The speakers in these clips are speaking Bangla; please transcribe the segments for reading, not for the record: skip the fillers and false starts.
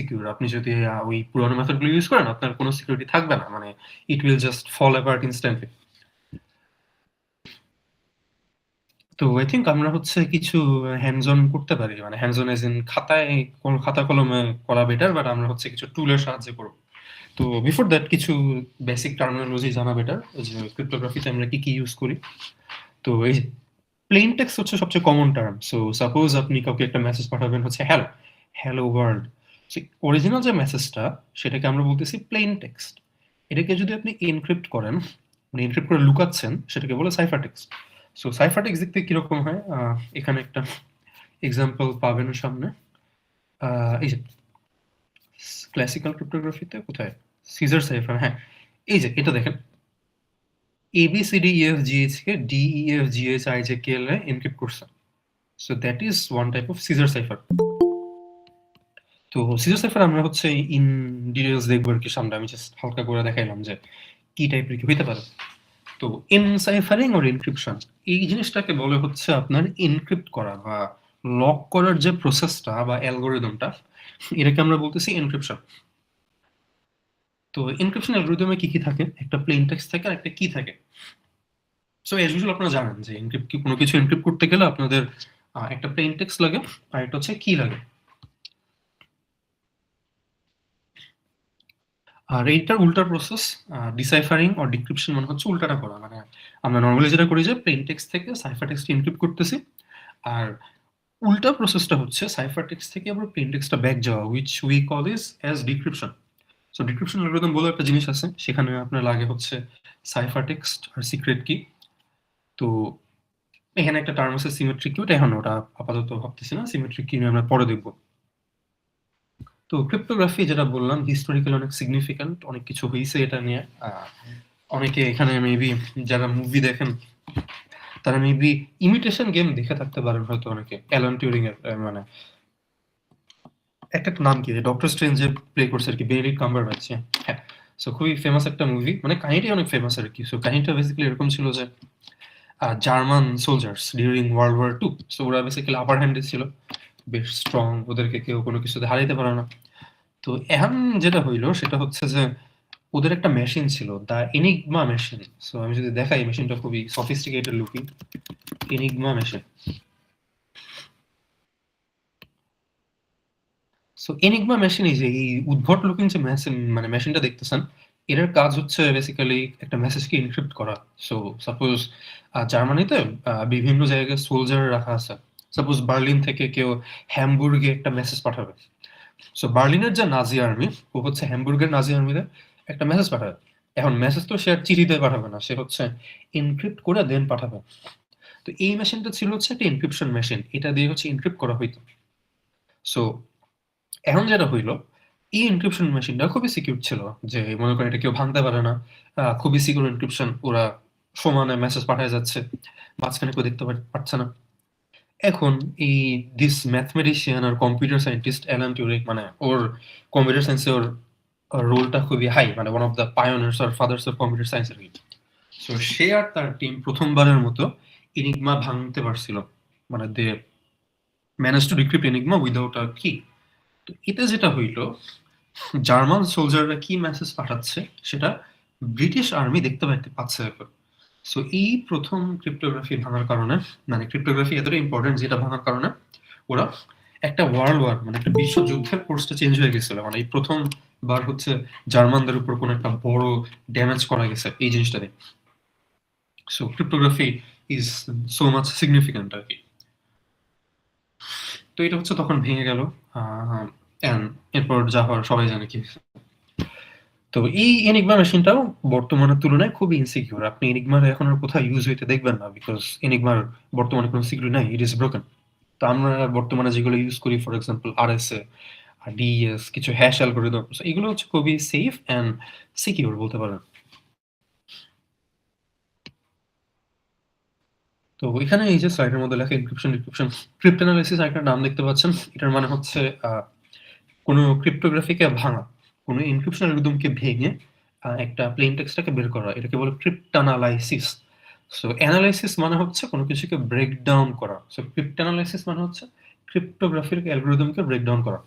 সিকিউর। আপনি যদি ওই পুরানো মেথডগুলো ইউজ করেন, আপনার কোনো সিকিউরিটি থাকবে না। মানে it will just fall apart instantly. তো আই থিংক আমরা হচ্ছে কিছু হ্যান্ডস অন করতে পারি। মানে হ্যান্ডস অন এজ ইন খাতা কলমে করা বেটার, বাট আমরা হচ্ছে কিছু টুলের সাহায্যে করব। তো বিফোর দ্যাট কিছু বেসিক টার্মিনোলজি জানা বেটার, যে ক্রিপ্টোগ্রাফিতে আমরা কি কি ইউজ করি। তো এই প্লেন টেক্সট হচ্ছে সবচেয়ে কমন টার্ম। সো সাপোজ আপনি কাউকে একটা মেসেজ পাঠাবেন হচ্ছে হ্যালো, হ্যালো ওয়ার্ল্ড। অরিজিনাল যে মেসেজটা, সেটাকে আমরা বলতেছি প্লেন টেক্সট। এটাকে যদি আপনি এনক্রিপ্ট করেন, মানে এনক্রিপ্ট করে লুকাচ্ছেন, সেটাকে বলে cipher text. So cipher text দেখতে কিরকম হয়, এখানে একটা এক্সাম্পল পাবেন সামনে। এই যে ক্লাসিক্যাল ক্রিপ্টোগ্রাফিতে কোথায় সিজার সাইফার, হ্যাঁ এই যে এটা দেখেন, ABCDEFGH কে DEFGHIJKL এ এনক্রিপ্ট করছে। So that is one type of Caesar cipher. তো সিজার সাইফার আমরা হচ্ছে ইন ডিটেলস দেখবো আর কি সামনে। আমি জাস্ট হালকা করে দেখাইলাম যে কি টাইপের কি হইতে পারে। তো এনসাইফারিং অর এনক্রিপশন, এই জিনিসটাকে বলে হচ্ছে আপনার এনক্রিপ্ট করা বা লক করার যে প্রসেসটা বা অ্যালগোরিদমটা, এটাকে আমরা বলতেছি এনক্রিপশন। তো এনক্রিপশন অ্যালগোরিদমে কি কি থাকে, একটা প্লেন টেক্সট থাকে আর একটা কি থাকে। সো এজ ইউজুয়াল আপনারা জানেন যে কোনো কিছু এনক্রিপ্ট করতে গেলে আপনাদের একটা প্লেন টেক্সট লাগে আর একটা হচ্ছে কি লাগে। আর এইটার উল্টা প্রসেস ডিসাইফারিং অর ডিক্রিপশন, মানে হচ্ছে উল্টাটা করা। মানে আমরা নর্মালি যেটা করি যে প্লেন টেক্সট থেকে সাইফার টেক্সট এনক্রিপ্ট করতেছি, আর উল্টা প্রসেসটা হচ্ছে সাইফার টেক্সট থেকে আবার প্লেন টেক্সটটা ব্যাক যাওয়া, which we call is as decryption. So decryption algorithm বলে একটা জিনিস আছে, সেখানে আপনার লাগে হচ্ছে সাইফার টেক্সট আর সিক্রেট কি। তো এখানে একটা টার্ম আছে সিমেট্রিক কিউ, এখন ওটা আপাতত ভাবতেছি না, সিমেট্রিক কিউ আমরা পরে দেখবো। তো ক্রিপ্টোগ্রাফি যেটা বললাম, হিস্টোরিক্যাল অনেক সিগনিফিক্যান্ট, অনেক কিছু হয়েছে এটা নিয়ে। অনেকে এখানে মেবি যারা মুভি দেখেন, তারা মেবি ইমিটেশন গেম দেখে থাকতে পারেন হয়তো অনেকে, অ্যালান টিউরিং এর মানে একটা নাম কি ডক্টর স্ট্রেঞ্জ যে প্লে করছে আর কি, বেনেডিক্ট কাম্বারব্যাচ। হ্যাঁ, সো খুবই ফেমাস একটা মুভি, মানে কাহিনীটাই অনেক ফেমাস আর কি। সো কাহিনীটা বেসিক্যালি এরকম ছিল যে German soldiers during world war 2, so ওরা বেসিক্যালি আপার হ্যান্ডে ছিল, বেশ স্ট্রং, ওদেরকে কেউ কোনো কিছুতে হারাইতে পারে না। তো এখন যেটা হইলো সেটা হচ্ছে যে ওদের একটা মেশিন ছিল, দ্য এনিগমা মেশিন। সো আমি যদি দেখাই, মেশিনটা খুবই sophisticated looking, enigma machine. So enigma machine, এই যে এই উদ্ভট লুকিং যে মেশিন, মানে মেশিনটা দেখতেছেন, এটার কাজ হচ্ছে বেসিক্যালি একটা মেসেজকে এনক্রিপ্ট করা। সো সাপোজ জার্মানিতে বিভিন্ন জায়গায় সোলজার রাখা আছে। সাপোজ বার্লিন থেকে কেউ হ্যামবুর্গে একটা মেসেজ পাঠাবে। সো বার্লিনের যে নাজি আর্মি, ও হচ্ছে হ্যামবুর্গের নাজি আর্মিতে একটা মেসেজ পাঠাবে। এখন মেসেজ তো সে আর চিঠিতে পাঠাবে না, সে হচ্ছে এনক্রিপ্ট করে দেন পাঠাবে। তো এই মেশিনটা ছিল হচ্ছে একটা এনক্রিপশন মেশিন, এটা দিয়ে হচ্ছে এনক্রিপ্ট করা হইতো। সো এখন যেটা হইলো, এই এনক্রিপশন মেশিনটা খুবই সিকিউর ছিল, যে মনে করেন এটা কেউ ভাঙতে পারে না। খুবই সিকিউর এনক্রিপশন, ওরা সমানে মেসেজ পাঠায় যাচ্ছে, মাঝখানে কেউ দেখতে পাচ্ছে না। এখন এই দিস ম্যাথমেটিশিয়ান আর কম্পিউটার সায়েন্টিস্ট অ্যালান টিউরিং, মানে ওর কম্পিউটার সায়েন্সে ওর রোলটা খুবই হাই, মানে ওয়ান অফ দ্য পায়োনিয়ার্স আর ফাদার্স অফ কম্পিউটার সায়েন্স আর কি। সো সে আর তার টিম প্রথমবারের মতো এনিগমা ভাঙতে পারছিল, মানে they manage to decrypt Enigma without a key. তো এতে যেটা হইলো, জার্মান সোলজাররা কি মেসেজ পাঠাচ্ছে সেটা ব্রিটিশ আর্মি দেখতে পাচ্ছে এখন। সো এই প্রথম ক্রিপ্টোগ্রাফি ভাঙার কারণে, মানে ক্রিপ্টোগ্রাফি এতটা ইম্পর্টেন্ট যেটা ভাঙার কারণে ওরা একটা ওয়ার্ল্ড ওয়ার, মানে একটা বিশ্বযুদ্ধের কোর্সটা চেঞ্জ হয়ে গেছিল। মানে এই প্রথমবার হচ্ছে জার্মানদের উপর কোনো একটা বড় ড্যামেজ করা গেছে এই জিনিসটা দিয়ে। So cryptography is so much significant আর কি। তো এটা হচ্ছে তখন ভেঙে গেল, এরপর যা হওয়ার সবাই জানে কি। তো এই এনিগমা মেশিনটাও বর্তমানের তুলনায় খুবই ইনসিকিউর। আপনি এনিগমার এখন আর কোথাও ইউজ হইতে দেখবেন না, বিকজ এনিগমার বর্তমানে কোনো সিকিউরিটি নাই, ইট ইজ ব্রোকেন। তো আমরা বর্তমানে যেগুলো ইউজ করি, ফর এক্সাম্পল আরএসএ আর ডিএস, কিছু হ্যাশ অ্যালগরিদম, এগুলো হচ্ছে খুবই সেফ অ্যান্ড সিকিউর বলতে পারেন। তো এখানে এই যে স্লাইডের মধ্যে লেখা এনক্রিপশন ডিক্রিপশন ক্রিপ্টানালাইসিস, একটা নাম দেখতে পাচ্ছেন, এটার মানে হচ্ছে কোনো ক্রিপ্টোগ্রাফিকে ভাঙা, কোনো এনক্রিপশন অ্যালগরিদমকে ভেঙে একটা প্লেন টেক্সটটাকে বের করা, এটাকে বলে ক্রিপ্টানালাইসিস। সো অ্যানালাইসিস মানে হচ্ছে কোনো কিছুকে ব্রেক ডাউন করা। সো ক্রিপ্টানালাইসিস মানে হচ্ছে ক্রিপ্টোগ্রাফির অ্যালগরিদমকে ব্রেক ডাউন করা।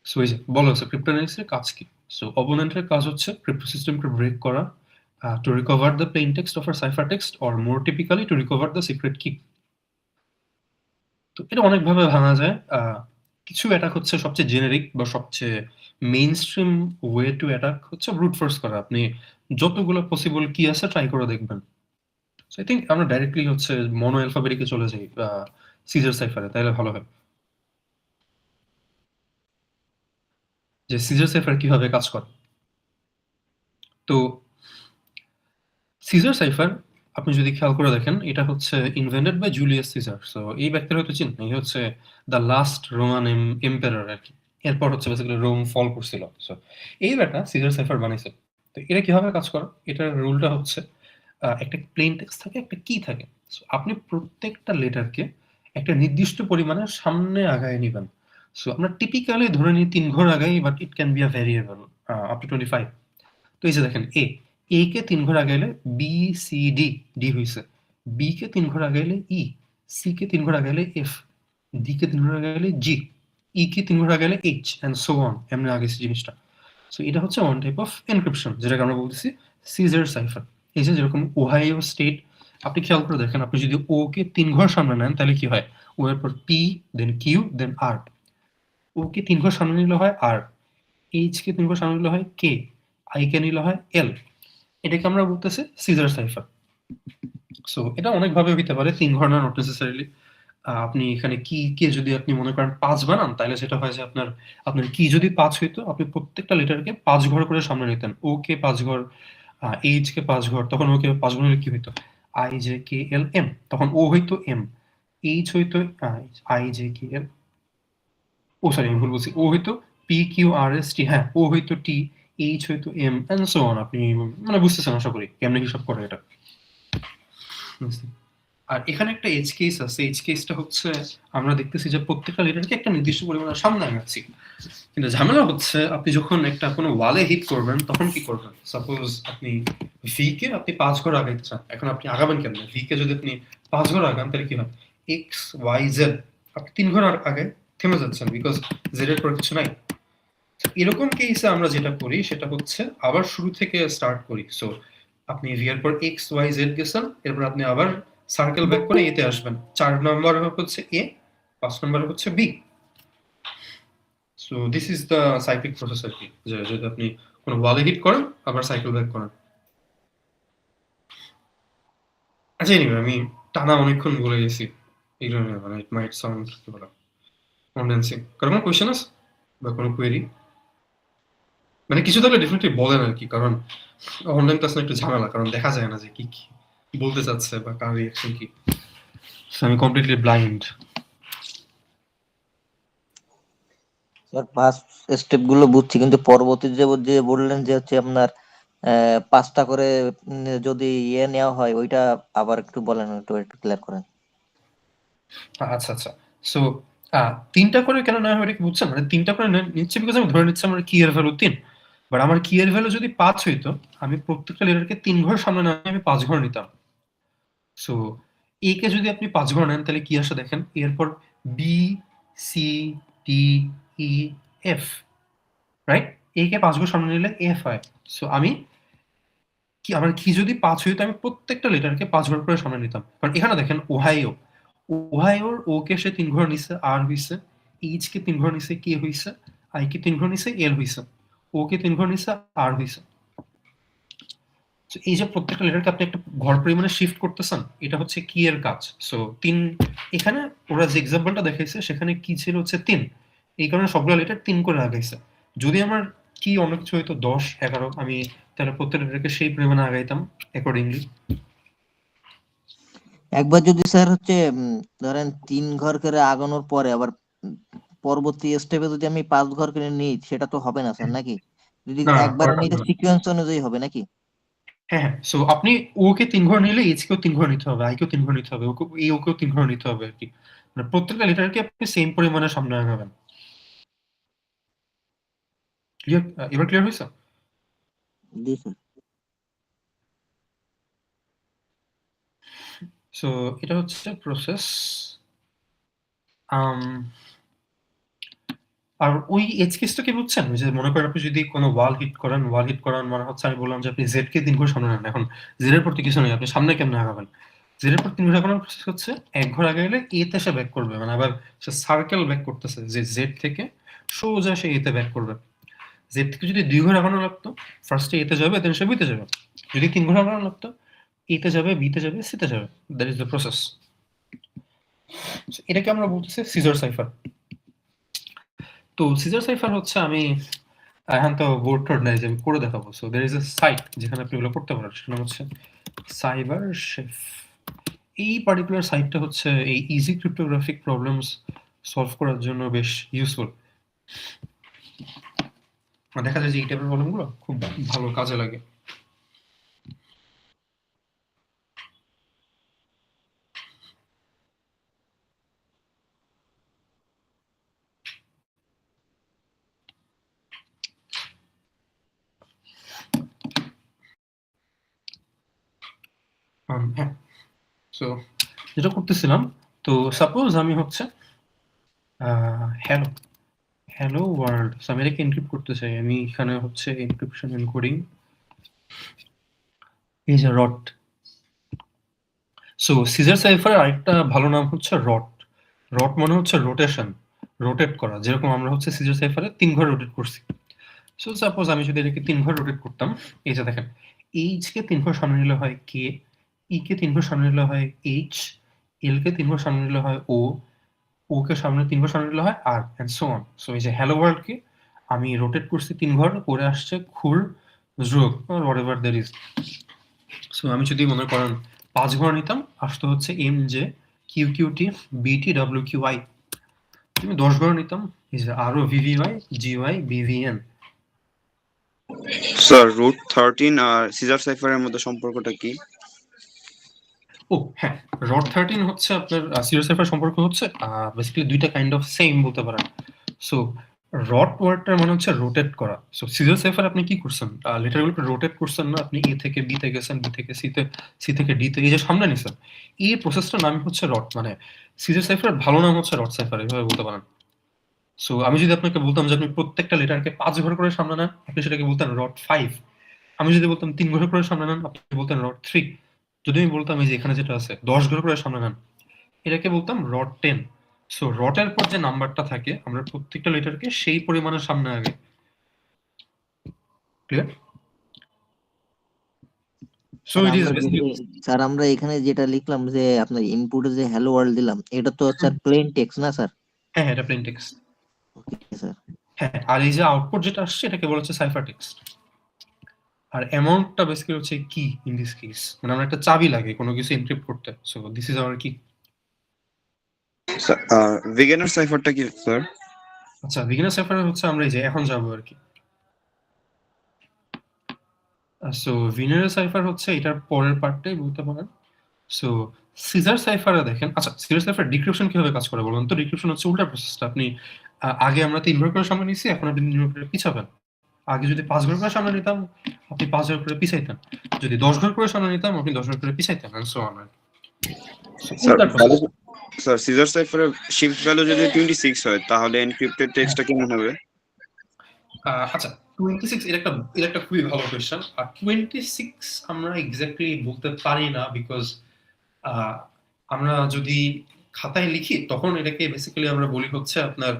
সো এই যে বলা হচ্ছে ক্রিপ্টোনালিক্সের কাজ কি? সো অপোনেন্টের কাজ হচ্ছে ক্রিপ্টো সিস্টেমকে ব্রেক করা, to recover the plain text of a cipher text or more typically to recover the secret কি। তো এটা অনেকভাবে ভাঙা যায়। কিছু অ্যাটাক হচ্ছে সবচেয়ে জেনেরিক বা সবচেয়ে মেইনস্ট্রিম ওয়ে টু অ্যাটাক হচ্ছে ব্রুট ফোর্স করা। আপনি যতগুলো পসিবল কি আছে ট্রাই করে দেখবেন। সো আই থিংক আমরা ডাইরেক্টলি হচ্ছে মনো অ্যালফাবেটিকে চলে যাই সিজার সাইফারে, তাইলে ভালো হয়। যে সিজার সাইফার কিভাবে কাজ করে। তো সিজার সাইফার আপনি যদি খেয়াল করে দেখেন, এটা হচ্ছে invented by Julius Caesar. So এই ব্যক্তির হয়তো চিনেন, এই হচ্ছে দ্য লাস্ট রোমান এম্পারার আর কি। এরপর হচ্ছে বেসিক্যালি রোম ফল করছিল। সো এই ব্যাটা সিজার সাইফার বানাইছে। তো এটা কিভাবে কাজ করে? এটার রুলটা হচ্ছে একটা প্লেন টেক্সট থাকে, একটা কি থাকে। সো আপনি প্রত্যেকটা লেটারকে একটা নির্দিষ্ট পরিমাণে সামনে আগায় নিবেন। সো আমরা টিপিক্যালি ধরে নিই ৩ ঘর আগাই, but it can be a variable up to 25। তো এই যে দেখেন এ কে ৩ ঘর আগাইলে বি, সি, ডি, ডি হইছে। বি কে ৩ ঘর আগাইলে ই, সি কে ৩ ঘর আগাইলে এফ, ডি কে ৩ ঘর আগাইলে জি, ই কে ৩ ঘর আগাইলে এইচ অ্যান্ড সো অন। এমনি আগেছে জিনিসটা। সো এটা হচ্ছে ওয়ান টাইপ অফ এনক্রিপশন, যেটাকে আমরা বলতেছি সিজার সাইফার। এই যে যেরকম ওহাইও স্টেট, আপনি খেয়াল করে দেখেন, আপনি যদি ও কে ৩ ঘর সামনে নেন তাহলে কি হয়? ও এর পর পি, দেন কিউ, দেন আর। ও কে ৩ ঘর সামনে নিলে হয় আর, এইচ কে ৩ ঘর সামনে নিলে হয় কে, আই কে নিলে হয় এল। এটাকে আমরা বলতেছি সিজার সাইফার। সো এটা অনেকভাবে হইতে পারে, ৩ ঘর না, নট নেসেসারিলি। আপনি এখানে কি কে যদি আপনি মনে করেন ৫ বানান, তাইলে সেটা হয় যে আপনার কি যদি ৫ হইতো, আপনি প্রত্যেকটা লেটারকে ৫ ঘর করে সামনে নিতেন। ও কে ৫ ঘর, এইচ কে ৫ ঘর, তখন ও কে ৫ ঘর নিলে কি হইতো? I, J, K, L, M. তখন ও হইতো এম, এইচ হইতো I, J, K, L, O sorry আমি ভুল বলছি। ও হইতো P, Q, R, S, T, হ্যাঁ, ও হইতো টি, এইচ হইতো এম এন্ড সো অন। আপনি মানে বুঝতেছেন আশা করি কেমনে হিসাব করে এটা। বুঝতে। আর এখানে একটা এজ কেস আছে। এজ কেসটা হচ্ছে আমরা দেখতেছি যে প্রত্যেকটা লেটারকে একটা নির্দিষ্ট পরিমাণে সামনে আগাচ্ছি। কিন্তু ঝামেলা হচ্ছে আপনি যখন একটা কোনো ওয়ালে হিট করবেন তখন কি করবেন? সাপোজ আপনি ভি কে আপনি ৫ ঘর আগাইতে চান। এখন আপনি আগাবেন কেমনে? ভি কে যদি আপনি ৫ ঘর আগান তাহলে কি হয়? এক্স, ওয়াই, জেড আপনি ৩ ঘর আগে থেমে যাচ্ছেন, বিকজ জেড এর পর কিছু নাই। এরকম কেসে আমরা যেটা করি সেটা হচ্ছে আবার শুরু থেকে স্টার্ট করি। সো আপনি ভি এর পর এক্স, ওয়াই, জেড গেছেন, এরপর আপনি আবার সার্কেল ব্যাক করে এতে আসবেন। ৪ নম্বর হচ্ছে এ, ৫ নম্বর হচ্ছে B. So this is the cyclic process আর কি, যে যদি আপনি কোনো ওয়ালে হিট করেন আবার সাইকেল ব্যাক করেন। আচ্ছা এনিওয়ে, আমি টানা অনেকক্ষণ বলে গেছি। এই জন্য মানে ইট মাইট সাউন্ড কি বলা কনডেন্সিং। কারো কোনো কোয়েশ্চেন আছে বা কোনো কোয়েরি? মানে কিছু থাকলে ডেফিনেটলি বলেন আর কি, কারণ অনলাইন ক্লাস না একটু ঝামেলা, কারণ দেখা যায় না যে কি বলতে চাচ্ছে বা কার রিয়াকশন কি। So, আমি completely blind. Sir first step গুলো বুঝছি, কিন্তু পরবর্তী যে বললেন যে হচ্ছে আপনার ৫টা করে যদি ইয়ে নেওয়া হয়, ওইটা আবার একটু বলেন, একটু ক্লিয়ার করেন। আচ্ছা আচ্ছা। সো ৩টা করে কেন নেওয়া হয় এটা কি বুঝছেন? মানে ৩টা করে নিচ্ছে বিকজ আমি ধরে নিচ্ছি আমার কি এর ভ্যালু ৩। বাট আমার কি এর ভ্যালু যদি ৫ হইতো, আমি প্রত্যেকটা লেটারকে ৩ ঘর সামনে না আমি ৫ ঘর নিতাম। সো এ কে যদি আপনি ৫ ঘর নেন তাহলে কি আসে দেখেন। এরপর বি, সি, ডি, ই, এফ, রাইট? এ কে ৫ ঘর সামনে নিলে এফ হয়। সো আমার কি যদি ৫ হইতো, আমি প্রত্যেকটা লেটারকে ৫ ঘর করে সামনে নিতাম। কারণ এখানে দেখেন ওহাইও, ওহাইওর ও কে সে ৩ ঘর নিছে, আর হইছে। এইচ কে ৩ ঘর নিছে, কে হইছে। আই কে ৩ ঘর নিছে, এল হইছে। ও কে ৩ ঘর নিছে, আর হইছে। এই যে প্রত্যেকটা লেটারকে আপনি একটা ঘর পরিমাণে শিফট করতেছেন, এটা হচ্ছে কি এর কাজ। সো ৩, এখানে ওরা যে এক্সাম্পলটা দেখাইছে সেখানে কি ছিল হচ্ছে ৩। এই কারণে সবগুলো লেটার ৩ করে আগাইছে। যদি আমার কি অন্য কিছু হয়তো ১০, ১১, আমি তাহলে প্রত্যেকটা লেটারকে সেই পরিমাণে আগাইতাম অ্যাকর্ডিংলি। একবার যদি স্যার হচ্ছে ধরেন ৩ ঘর করে আগানোর পরে আবার পরবর্তী স্টেপে যদি আমি ৫ ঘর করে নিই, সেটা তো হবে না স্যার, নাকি? যদি না, একবারে করা নিই যাবে তো না। সিকোয়েন্স অনুযায়ী হবে নাকি? হ্যাঁ, হ্যাঁ। সো আপনি ও কে ৩ ঘর নিলে এইচ কেও ৩ ঘর নিতে হবে, আই কেও ৩ ঘর নিতে হবে, ও কেও ৩ ঘর নিতে হবে আরকি। মানে প্রত্যেকটা লেটারকে আপনি সেম পরিমাণে সামনে আগাবেন। ক্লিয়ার? এবার ক্লিয়ার হইছে? জি স্যার। সো এটা হচ্ছে প্রসেস। আম আর ওই এজ কেসটা কি বুঝছেন? যে মনে করেন আপনি যদি কোনো ওয়াল হিট করেন মানে হচ্ছে আমি বললাম যে আপনি জেড কে ৩ ঘর সামনে নেন। এখন জেড এর প্রতি কিছু নেই। আপনি সামনে কেমনে আগাবেন? জেড এর পর ৩ ঘর আগানোর প্রসেস হচ্ছে ১ ঘর আগাইলে এ তে সে ব্যাক করবে। মানে আবার সে সার্কেল ব্যাক করতেছে যে জেড থেকে সোজা সে এ তে ব্যাক করবে। জেড থেকে যদি ২ ঘর আগানো লাগতো, ফার্স্টে এ তে যাবে, দেন সে বি তে যাবে। যদি ৩ ঘর আগানো লাগতো, এ তে যাবে, বি তে যাবে, সি তে যাবে। That is the process. এটাকে আমরা বলতেছি সিজার সাইফার। তো সিজার সাইফার হচ্ছে আমি এখন তো বোর্ড টোড নাই যে আমি করে দেখাবো। So there is a site যেখানে আপনি এগুলো করতে পারেন। সেটা হচ্ছে সাইবার শেফ। এই পার্টিকুলার সাইটটা হচ্ছে এই ইজি ক্রিপ্টোগ্রাফিক প্রবলেমস সলভ করার জন্য বেশ ইউজফুল। দেখা যায় যে এই টাইপের প্রবলেমগুলো খুব ভালো কাজে লাগে। হ্যাঁ, সো যেটা করতেছিলাম, তো সাপোজ আমি হচ্ছে হ্যালো হ্যালো ওয়ার্ল্ড, আমি এটাকে এনক্রিপ্ট করতে চাই। আমি এখানে হচ্ছে এনক্রিপশন এনকোডিং, এই যে রট। সো সিজার সাইফারের আরেকটা ভালো নাম হচ্ছে রট। রট মানে হচ্ছে রোটেশন, রোটেট করা। যেরকম আমরা হচ্ছে সিজার সাইফারে ৩ ঘর রোটেট করছি। সো সাপোজ আমি যদি এটাকে ৩ ঘর রোটেট করতাম, এই যে দেখেন, এইচ কে ৩ ঘর সামনে নিলে হয় কে, ই কে ৩ ঘর সামনে নিলে হয় এইচ, এল কে ৩ ঘর সামনে নিলে হয় ও, ও কে সামনে ৩ ঘর সামনে নিলে হয় আর, এন্ড সো অন। সো এই যে হ্যালো ওয়ার্ল্ড কে আমি রোটেট করছি ৩ ঘর, করে আসছে খুর জোগ or whatever there is. So আমি যদি মনে করেন ৫ ঘর নিতাম, আসতো হচ্ছে M J Q Q T B T W Q I. আমি ১০ ঘর নিতাম, এই যে আরো VVY GY BVN. Sir root 13 আর সিজার সাইফারের মধ্যে সম্পর্কটা কি? ও হ্যাঁ, রড 13 হচ্ছে আপনার সিরিয়াস সাইফার সম্পর্ক হচ্ছে বেসিক্যালি দুইটা কাইন্ড অফ সেম বলতে পারেন। সো রড ওয়ার্ডটার মানে হচ্ছে রোটেট করা। সো সিরিয়াস সাইফার আপনি কি করছেন? লেটারগুলোকে রোটেট করছেন না, আপনি এ থেকে বি তে গেছেন, বি থেকে সি তে, সি থেকে ডি তে, এই যে সামনে নিছেন, এই প্রসেসটার নাম হচ্ছে রড। মানে সিরিয়াস সাইফারের ভালো নাম হচ্ছে রড সাইফার, এভাবে বলতে পারেন। সো আমি যদি আপনাকে বলতাম যে আপনি প্রত্যেকটা লেটারকে ৫ ঘর করে সামনে নেন, আপনি সেটাকে বলতেন রড ৫। আমি যদি বলতাম ৩ ঘর করে সামনে নেন, আপনি বলতেন রড ৩। যদি আমি বলতাম এই যে এখানে যেটা আছে ১০ ঘর করে সামনে নেন, এটাকে বলতাম রড ১০। সো রটের পর যে নাম্বারটা থাকে, আমরা প্রত্যেকটা লেটারকে সেই পরিমাণের সামনে আগে। Clear? So sir it is আমরা বেসিক্যালি স্যার আমরা এখানে যেটা লিখলাম যে আপনার ইনপুটে যে হ্যালো ওয়ার্ল্ড দিলাম, এটা তো স্যার প্লেন টেক্সট না স্যার? হ্যাঁ, হ্যাঁ, এটা প্লেন টেক্সট। Okay sir. হ্যাঁ, আর এই যে আউটপুট যেটা আসছে এটাকে বলা হচ্ছে সাইফার টেক্সট। আর অ্যামাউন্টটা বেসিক্যালি হচ্ছে কি ইন দিস কেস, মানে আমরা একটা চাবি লাগে কোনো কিছু এনক্রিপ্ট করতে। সো দিস ইজ আওয়ার কি। বিগিনার সাইফারটা কি স্যার? আচ্ছা, বিগিনার সাইফার হচ্ছে আমরা এই যে এখন যাবো আর কি। সো ভিনার সাইফার হচ্ছে এটার পরের পার্টটাই বলতে পারেন। সো সিজার সাইফারে দেখেন, আচ্ছা সিজার সাইফার ডিক্রিপশন কিভাবে কাজ করে বলুন তো? ডিক্রিপশন হচ্ছে উল্টা প্রসেসটা। আপনি আগে আমরা ৩ ঘর করে সামনে নিছি, এখন আপনি ৩ ঘর করে পিছাবেন। আগে যদি ৫ ঘর করে সামনে নিতাম, আপনি ৫ ঘর করে পিছাইতেন। যদি ১০ ঘর করে সামনে নিতাম, আপনি ১০ ঘর করে পিছাইতেন, এন্ড সো অন। স্যার উল্টা প্রসেস। স্যার সিজার সাইফারের শিফট ভ্যালু যদি 26 হয় তাহলে এনক্রিপ্টেড টেক্সটটা কেমন হবে? আচ্ছা 26 এটা একটা খুবই ভালো কোয়েশ্চেন। আর 26 আমরা এক্স্যাক্টলি বলতে পারি না, বিকজ আমরা যদি খাতায় লিখি তখন এটাকে বেসিক্যালি আমরা বলি হচ্ছে আপনার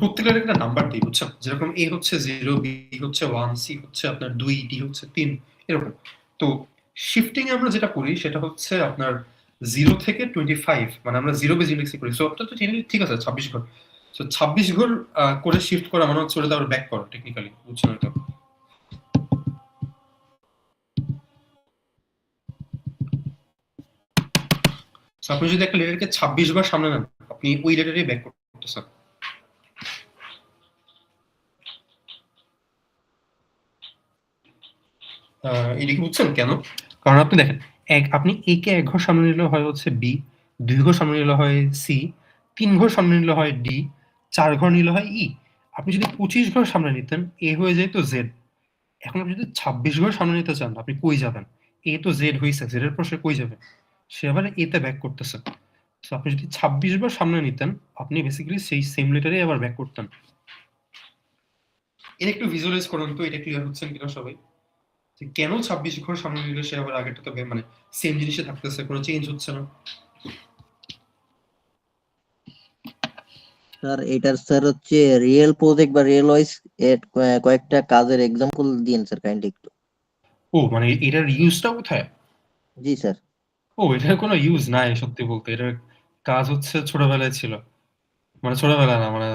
প্রত্যেকের একটা নাম্বার দিই, বুঝছেন? যেরকম এ হচ্ছে 0, বি হচ্ছে 1, সি হচ্ছে আপনার 2, ডি হচ্ছে ৩, এরকম। তো শিফটিং এ আমরা যেটা করি সেটা হচ্ছে আপনার 0 থেকে 25, মানে আমরা 0 বেজ ইন্ডেক্সে করি। সো আপনার তো ঠিক আছে ২৬ ঘর। সো ২৬ ঘর করে শিফট করা মানে হচ্ছে ওটা আবার ব্যাক করা টেকনিক্যালি, বুঝছেন তো? সো আপনি যদি একটা লেটারকে ২৬ বার সামনে নেন, আপনি ওই লেটারই ব্যাক করতেছেন। এটা কি বুঝছেন কেন? কারণ আপনি দেখেন, আপনি এ কে ১ ঘর সামনে নিলে হয় হচ্ছে বি, ২ ঘর সামনে নিলে হয় সি, ৩ ঘর সামনে নিলে হয় ডি, ৪ ঘর নিলে হয় ই। আপনি যদি ২৫ ঘর সামনে নিতেন, এ হয়ে যেত জেড। এখন আপনি যদি ২৬ ঘর সামনে নিতে চান, আপনি কই যাবেন? এ তো জেড হইছে, জেড এর পর সে কই যাবে? সে আবার এ তে ব্যাক করতেছে। সো আপনি যদি 26 বার সামনে নিতেন, আপনি বেসিক্যালি সেই সেম লেটারেই আবার ব্যাক করতেন। এটা একটু ভিজুয়ালাইজ করুন তো, এটা ক্লিয়ার হচ্ছেন কিনা সবাই? যে কেন 26 ঘর সামনে নিলে সে আবার আগেরটাতে মানে সেম জিনিসে থাকতেছে, কোনো চেঞ্জ হচ্ছে না। স্যার এটার স্যার হচ্ছে রিয়েল প্রজেক্ট বা রিয়েল ওয়াইজ কয়েকটা কাজের এক্সাম্পল দিন স্যার কাইন্ডলি একটু। ও মানে এটার ইউজটা কোথায়? জি স্যার। ও এটার কোনো ইউজ নাই সত্যি বলতে। এটার কাজ হচ্ছে ছোটবেলায় ছিল, মানে ছোটবেলায় না, মানে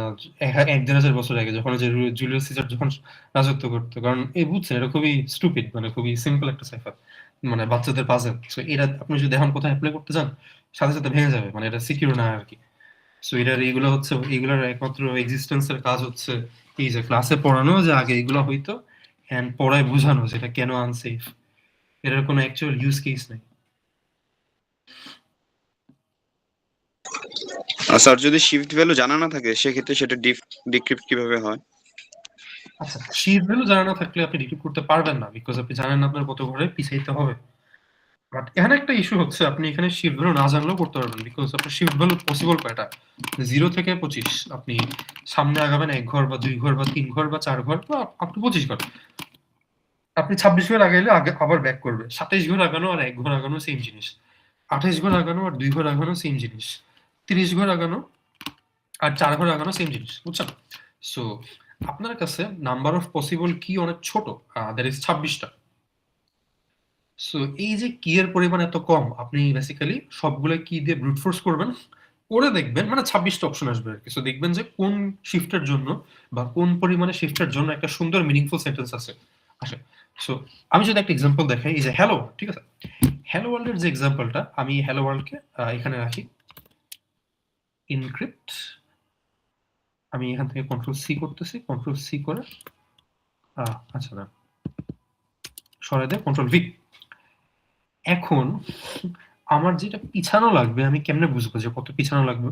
1,000 বছর আগে, যখন যে জুলিয়াস সিজার যখন রাজত্ব করতো। কারণ এই বুঝছেন এটা খুবই স্টুপিড, মানে খুবই সিম্পল একটা সাইফার, মানে বাচ্চাদের পাজেল। সো এটা আপনি যদি এখন কোথায় অ্যাপ্লাই করতে যান, সাথে সাথে ভেঙে যাবে, মানে এটা সিকিউর না আর কি। সো এটার এইগুলো হচ্ছে, এইগুলোর একমাত্র এক্সিস্টেন্সের কাজ হচ্ছে এই যে ক্লাসে পড়ানো, যে আগে এগুলো হইতো এন্ড পড়ায় বোঝানো যে এটা কেন আনসেফ। এটার কোনো অ্যাকচুয়াল ইউজ কেস নাই। আর স্যার যদি শিফট ভ্যালু জানা না থাকে সেক্ষেত্রে সেটা ডিক্রিপ্ট কিভাবে হয়? আচ্ছা, শিফট ভ্যালু জানা না থাকলে আপনি ডিক্রিপ্ট করতে পারবেন না, বিকজ আপনি জানেন না আপনার কত ঘরে পিছাইতে হবে। বাট এখানে একটা ইস্যু হচ্ছে, আপনি এখানে শিফট ভ্যালু না জানলেও করতে পারবেন, বিকজ আপনার শিফট ভ্যালু পসিবল কয়টা? 0 থেকে 25। আপনি সামনে আগাবেন 1 ঘর বা 2 ঘর বা 3 ঘর বা 4 ঘর বা আপ টু 25 ঘর। আপনি 26 ঘর আগাইলে আগে আবার ব্যাক করবে। 27 ঘর আগানো আর 1 ঘর আগানো সেম জিনিস। 28 ঘর আগানো আর 2 ঘর আগানো সেম জিনিস। 30 ঘর আগানো আর 4 ঘর আগানো সেম জিনিস। বুঝছেন? সো আপনার কাছে নাম্বার অফ পসিবল কি অনেক ছোট, দ্যাট ইজ 26 টা। সো এই যে কি এর পরিমাণ এত কম, আপনি বেসিক্যালি সবগুলো কি দিয়ে ব্রুট ফোর্স করবেন, করে দেখবেন মানে 26 টা অপশন আসবে আরকি। সো দেখবেন যে কোন শিফটের জন্য বা কোন পরিমাণে শিফটের জন্য একটা সুন্দর মিনিংফুল সেন্টেন্স আসে। সো আমি যদি একটা এক্সাম্পল দেখাই, এই যে হ্যালো, ঠিক আছে? হ্যালো ওয়ার্ল্ড এর যে এক্সাম্পলটা, আমি হ্যালো ওয়ার্ল্ডকে এখানে রাখি, ইনক্রিপ্ট। আমি এখান থেকে কন্ট্রোল সি করতেছি, কন্ট্রোল সি করে আচ্ছা না, সরাই দেয় কন্ট্রোল ভি। এখন আমার যেটা পিছানো লাগবে, আমি কেমনে বুঝবো যে কত পিছানো লাগবে?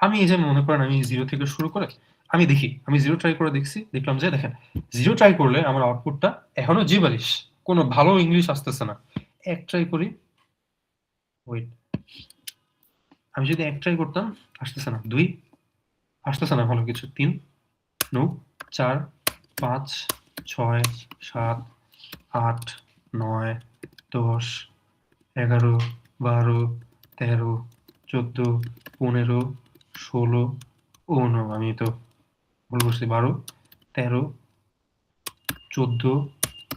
আমি এই যে মনে করেন আমি 0 থেকে শুরু করে আমি দেখি, আমি 0 ট্রাই করে দেখছি, দেখলাম যে দেখেন 0 ট্রাই করলে আমার আউটপুটটা এখনো জিবারিশ, কোনো ভালো ইংলিশ আসতেছে না। 1 ট্রাই করি, ওয়েট, আমি যদি 1 ট্রাই করতাম, আসতেছে না। 2 আসতেছে না ভালো কিছু। 3 নো, 4 5 6 7 8 9 10 11 12 13 14 15 16, ও নো, আমি তো ভুল করছি। 12 13 14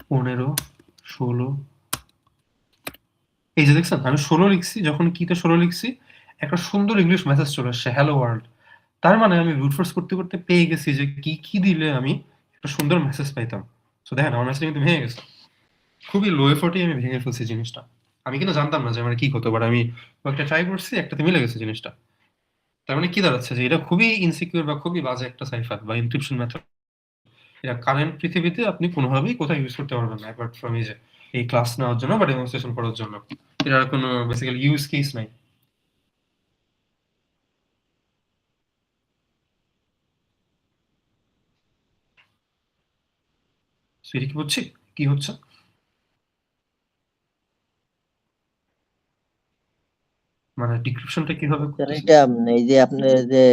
15 16, এই যে দেখছেন আমি 16 লিখছি, যখন কিতে 16 লিখছি একটা সুন্দর ইংলিশ মেসেজ চলে আসছে, হ্যালো ওয়ার্ল্ড। তার মানে আমি রুট ফোর্স করতে করতে পেয়ে গেছি যে কি কি দিলে আমি একটা সুন্দর মেসেজ পাইতাম। সো দেখেন আমার মেসেজ কিন্তু ভেঙে গেছে, খুবই লো এফোর্টে আমি ভেঙে ফেলছি জিনিসটা। আমি কিন্তু জানতাম না যে আমার কি হতো, বাট আমি একটা ট্রাই করছি, একটাতে মিলে গেছে জিনিসটা। তার মানে কি দাঁড়াচ্ছে যে এটা খুবই ইনসিকিউর বা খুবই বাজে একটা সাইফার বা এনক্রিপশন মেথড। এটা কারেন্ট পৃথিবীতে আপনি কোনোভাবেই কোথাও ইউজ করতে পারবেন না, অ্যাপার্ট ফ্রম এই যে এই ক্লাস নেওয়ার জন্য বা ডেমনস্ট্রেশন করার জন্য। এটার কোনো বেসিক্যালি ইউজ কেস নাই। সেটা কি হচ্ছে, কি হচ্ছে? মানে ডিক্রিপশনটা কিভাবে স্যার করতেছে? এটা এই যে আপনার যে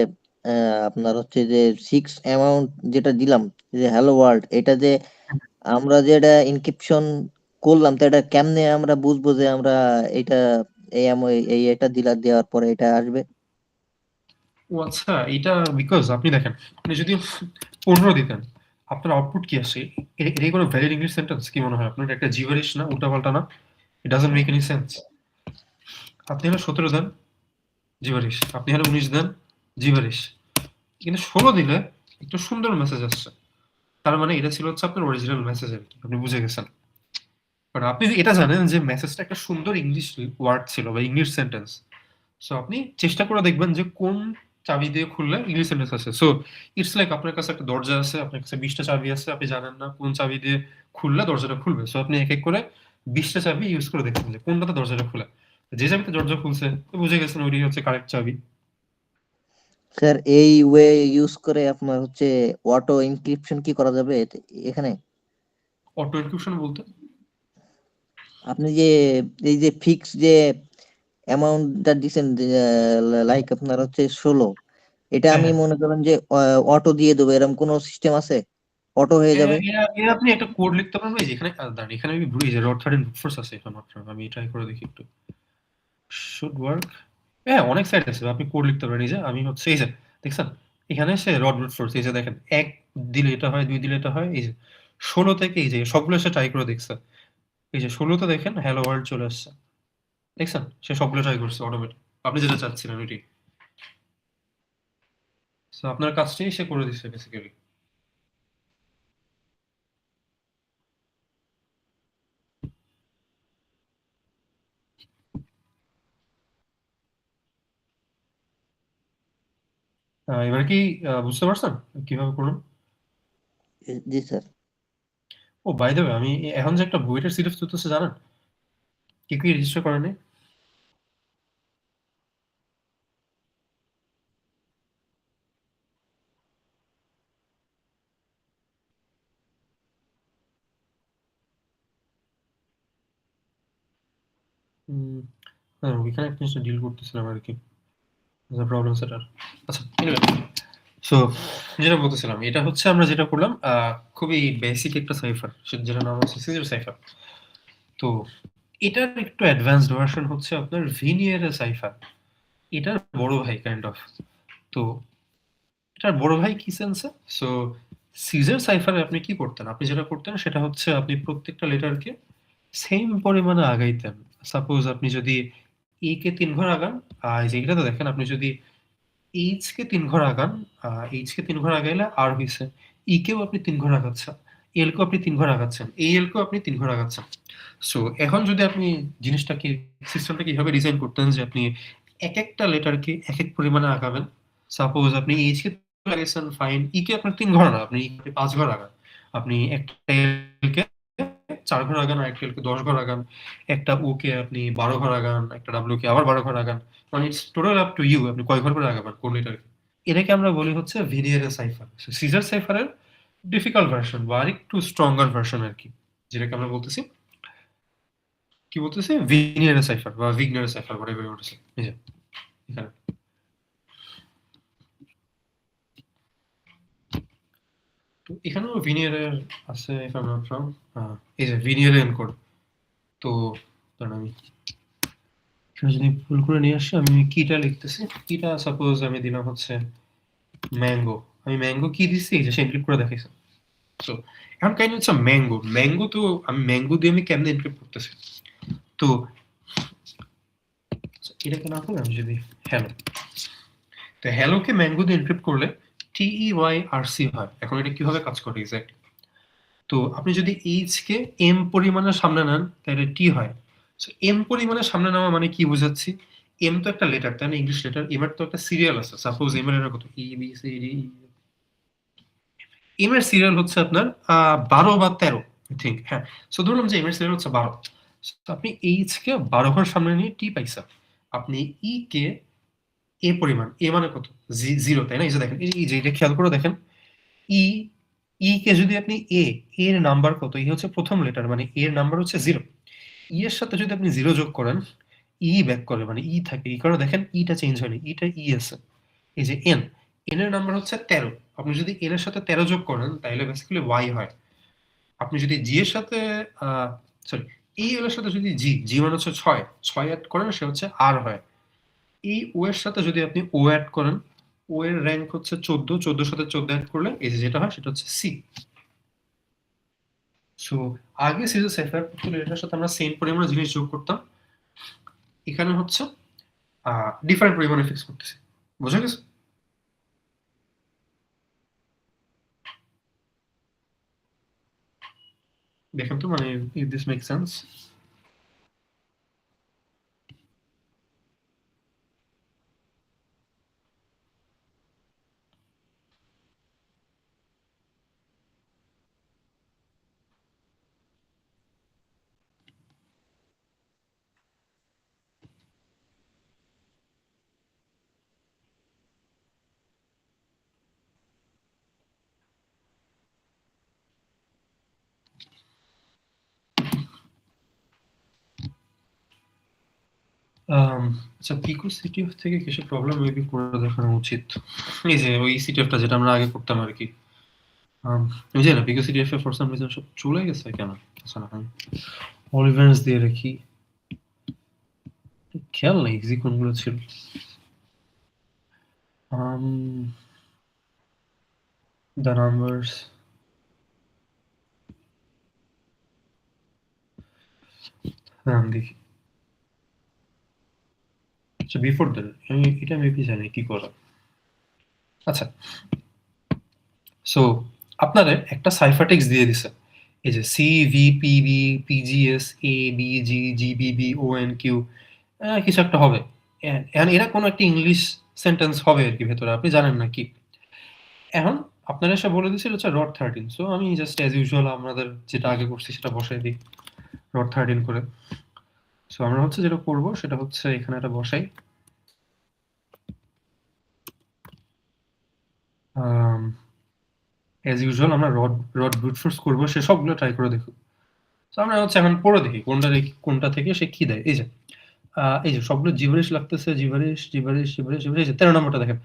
আপনার হচ্ছে যে 6 অ্যামাউন্ট যেটা দিলাম, যে হ্যালো ওয়ার্ল্ড, এটা যে আমরা যে এটা ইনক্রিপশন করলাম, তো এটা কেমনে আমরা বুঝবো যে আমরা এটা এই এটা দেওয়ার পরে এটা আসবে? ও আচ্ছা, এটা বিকজ আপনি দেখেন, আপনি যদি 15 দিতেন, আপনার আউটপুট কি আসে? এটাই কোনো ভ্যালিড ইংলিশ সেন্টেন্স কি মনে হয় আপনার? এটা একটা জিবারিশ না, উল্টাপাল্টা না? It doesn't make any sense. আপনি হলো 17 দেন, জিবারিশ। আপনি হলো 19 দেন, জিবারিশ। কিন্তু 16 দিলে একটু সুন্দর মেসেজ আসছে। তার মানে এটা ছিল হচ্ছে আপনার অরিজিনাল মেসেজ আর কি। আপনি বুঝে গেছেন। বাট আপনি এটা জানেন যে মেসেজটা একটা সুন্দর ইংলিশ ওয়ার্ড ছিল বা ইংলিশ সেন্টেন্স। সো আপনি চেষ্টা করে দেখবেন যে কোন চাবি দিয়ে খুললে ইংলিশ সেন্টেন্স আছে। সো ইটস লাইক আপনার কাছে একটা দরজা আছে, আপনার কাছে 20টা চাবি আছে, আপনি জানেন না কোন চাবি দিয়ে খুললে দরজাটা খুলবে। সো আপনি এক এক করে 20টা চাবি ইউজ করে দেখবেন যে কোনটাতে দরজাটা খুলে। যে চাবিতে দরজা খুলছে তো বুঝে গেছেন ওইটাই হচ্ছে কারেক্ট চাবি। স্যার এই ওয়ে ইউজ করে আপনার হচ্ছে অটো ইনক্রিপশন কি করা যাবে এখানে? অটো এনক্রিপশন বলতে? আপনি যে এই যে ফিক্স যে অ্যামাউন্টটা দিচ্ছেন লাইক আপনার হচ্ছে 16, এটা হ্যাঁ আমি হ্যাঁ মনে করেন যে অটো দিয়ে দেবো, এরকম কোনো সিস্টেম আছে? অটো হয়ে যাবে? এরা আপনি একটা কোড লিখতে পারবেন, এই যে এখানে দাঁড়ান, এখানে আমি ভুলি যে রড 13 ফোর্স আছে এখানে মাত্র, আমি ট্রাই করে দেখি একটু, শুড ওয়ার্ক। হ্যাঁ অনেক সাইট আছে, আপনি কোড লিখতে পারেন। এই যে আমি হচ্ছে এই যে দেখছেন এখানে সে রড ব্রুট ফোর্স, এই যে দেখেন এক দিলে এটা হয়, দুই দিলে এটা হয়, এই যে 16 থেকে এই যে সবগুলো সে ট্রাই করে দেখছে, এই যে 16তে দেখেন হ্যালো ওয়ার্ল্ড চলে আসছে, দেখছেন সে সবগুলো ট্রাই করছে অটোমেটিক, আপনি যেটা চাচ্ছিলেন ওইটি। সো আপনার কাজটাই সে করে দিচ্ছে বেসিক্যালি। এবার কি বুঝতে পারছেন কিভাবে করুন? জি sir. Oh by the way, আমি এখন যে একটা বুয়েটের সিরিজ চলতেছে জানেন, কি কি রেজিস্টার করেনি? উম, হ্যাঁ, ওইখানে একটা জিনিস ডিল করতেছিলাম আর কি, প্রবলেম সেটার। আচ্ছা anyway, সো যেটা বলতেছিলাম, এটা হচ্ছে আমরা যেটা করলাম খুবই বেসিক একটা সাইফার, যেটা নাম হচ্ছে সিজার সাইফার। তো এটার একটু অ্যাডভান্সড ভার্সন হচ্ছে আপনার ভিনিয়ারের সাইফার, এটার বড় ভাই কাইন্ড অফ। তো এটার বড় ভাই কি সেন্সে, সো সিজার সাইফারে আপনি কি করতেন, আপনি যেটা করতেন সেটা হচ্ছে আপনি প্রত্যেকটা লেটারকে সেম পরিমাণে আগাইতেন। সাপোজ আপনি যদি এ কে ৩ ঘর আগান, এই যে এটা তো দেখেন, আপনি যদি এইচ কে ৩ ঘর আগান, এইচ কে ৩ ঘর আগাইলে আর হইছে, ই কেও আপনি ৩ ঘর আগাচ্ছেন, এল কেও আপনি ৩ ঘর আগাচ্ছেন, এই এল কেও আপনি ৩ ঘর আগাচ্ছেন। সো এখন যদি আপনি জিনিসটাকে, সিস্টেমটাকে এইভাবে ডিজাইন করতেন যে আপনি এক একটা লেটারকে এক এক পরিমাণে আগাবেন। সাপোজ আপনি এইচ কে লাগাইছেন, ফাইন, ই কে আপনার ৩ ঘর না, আপনি ই কে ৫ ঘর আগান। আপনি একটা এল কে ৪ ঘর আগান, আরেকটা এল কে ১০ ঘর আগান, একটা ও কে আপনি ১২ ঘর আগান, একটা ডাব্লিউ কে আবার ১২ ঘর আগান। মানে it's total up to you, আপনি কয় ঘর করে আগাবেন কোন লেটারকে। এটাকে আমরা বলি হচ্ছে ভিনিয়ারের সাইফার। সিজার সাইফারের ডিফিকাল্ট ভার্সন বা আরেকটু স্ট্রঙ্গার ভার্সন আর কি, যেটাকে আমরা বলতেছি, কি বলতেছি, ভিনিয়ারের সাইফার বা ভিগনারের সাইফার বলে বলতেছি। এই যে এখানে, তো এখানেও ভিনিয়ারের আছে if I am not wrong. এই যে ভিনিয়ারের এনকোড। তো ধরেন আমি এখানে যদি ভুল করে নিয়ে আসি, আমি কিটা লিখতেছি, কিটা সাপোজ আমি দিলাম হচ্ছে ম্যাঙ্গো, আমি ম্যাঙ্গো কি দিচ্ছি, এই যে সে এনক্রিপ্ট করে দেখাইছে। সো এখন কাহিনী হচ্ছে ম্যাঙ্গো, ম্যাঙ্গো তো আমি ম্যাঙ্গো দিয়ে আমি কেমনে এনক্রিপ্ট করতেছি। তো এটাকে না করে আমি যদি হ্যালো, তো হ্যালোকে ম্যাঙ্গো দিয়ে এনক্রিপ্ট করলে TEYRC হয়। এখন এটা কিভাবে কাজ করে এক্স্যাক্ট, তো আপনি যদি এইচ কে এম পরিমাণের সামনে নেন তাহলে টি হয়। সো এম পরিমাণের সামনে নেওয়া মানে কি বুঝাচ্ছি, এম তো একটা লেটার তাই না, ইংলিশ লেটার, এম এর তো একটা সিরিয়াল আছে, সাপোজ এম এর লেটার কত, E B C D, M এর সিরিয়াল হচ্ছে আপনার 12 বা 13 থিঙ্ক, হ্যাঁ। সো ধরলাম যে এম এর সিরিয়াল হচ্ছে 12, আপনি এইচ কে 12 ঘর সামনে নিয়ে টি পাইছেন। আপনি ই কে এ পরিমাণ, এ মানে কত, জিরো তাই না, এই যে দেখেন, এই যে এটা খেয়াল করে দেখেন, ই ই কে যদি আপনি এর নাম্বার কত, ই হচ্ছে প্রথম লেটার, মানে এর নাম্বার হচ্ছে 0, ই এর সাথে যদি আপনি 0 যোগ করেন, ই ব্যাক করে, মানে ই থাকে, এই কারণে দেখেন ইটা চেঞ্জ হয়নি, ইটা ই আছে। এই যে এন, এন এর নাম্বার হচ্ছে 13, আপনি যদি এন এর সাথে 13 যোগ করেন তাহলে বেসিক্যালি ওয়াই হয়। আপনি যদি জি এর সাথে সরি, এই এর সাথে যদি জি, জি মানে হচ্ছে 6, 6 অ্যাড করেন সে হচ্ছে আর হয়। এই ও এর সাথে যদি আপনি ও অ্যাড করেন, ও এর র‍্যাঙ্ক হচ্ছে 14, 14 সাথে 14 অ্যাড করলে এই যে যেটা হয় সেটা হচ্ছে সি। সো আগে সিরিজ সাইফার করতে এটার সাথে আমরা সেম পরিমাণে জিনিস যোগ করতাম, এখানে হচ্ছে ডিফারেন্ট পরিমাণে ফিক্স করতেছি। বুঝা গেছে? দেখেন তো, মানে ইফ দিস মেক সেন্স। আচ্ছা, পিকো সিটিএফ থেকে কিছু প্রবলেম মেবি করে দেখানো উচিত। এই যে ওই সিটিএফটা যেটা আমরা আগে করতাম আর কি। ওই যে না, পিকো সিটিএফ এ ফর সাম রিজন সব চলে গেছে কেন? আচ্ছা না, আমি অল ইভেন্টস দিয়ে রাখি, খেয়াল নেই এক্সি কোনগুলো ছিল। দ্য নাম্বারস, দেখি। আচ্ছা, বিফোর দ্যাট আমি এটা মেবি জানি কি করা। আচ্ছা, সো আপনারে একটা সাইফার টেক্সট দিয়ে দিছে। এই যে C V P B PGS A B G GBB O N Q কিছু একটা হবে। এখন এরা কোনো একটা ইংলিশ সেন্টেন্স হবে আর কি ভেতরে, আপনি জানেন না কি। এখন আপনারা এসে বলে দিছিল হচ্ছে রড 13, সো আমি জাস্ট অ্যাজ ইউজুয়াল আমাদের যেটা আগে করছি সেটা বসাই দিই রড 13 করে। সো আমরা হচ্ছে যেটা করব সেটা হচ্ছে এখানে একটা বসাই, অ্যাজ ইউজুয়াল আমরা রড রড ব্রুট ফোর্স করবো, সে সবগুলো ট্রাই করে দেখুন। তো আমরা হচ্ছে এখন পড়ে দেখি কোনটা থেকে সে কি দেয়। এই যে সবগুলো জিবারিশ লাগতেছে, জিবারিশ জিবারিশ জিবারিশ জিবারিশ। 13 নম্বরটা দেখেন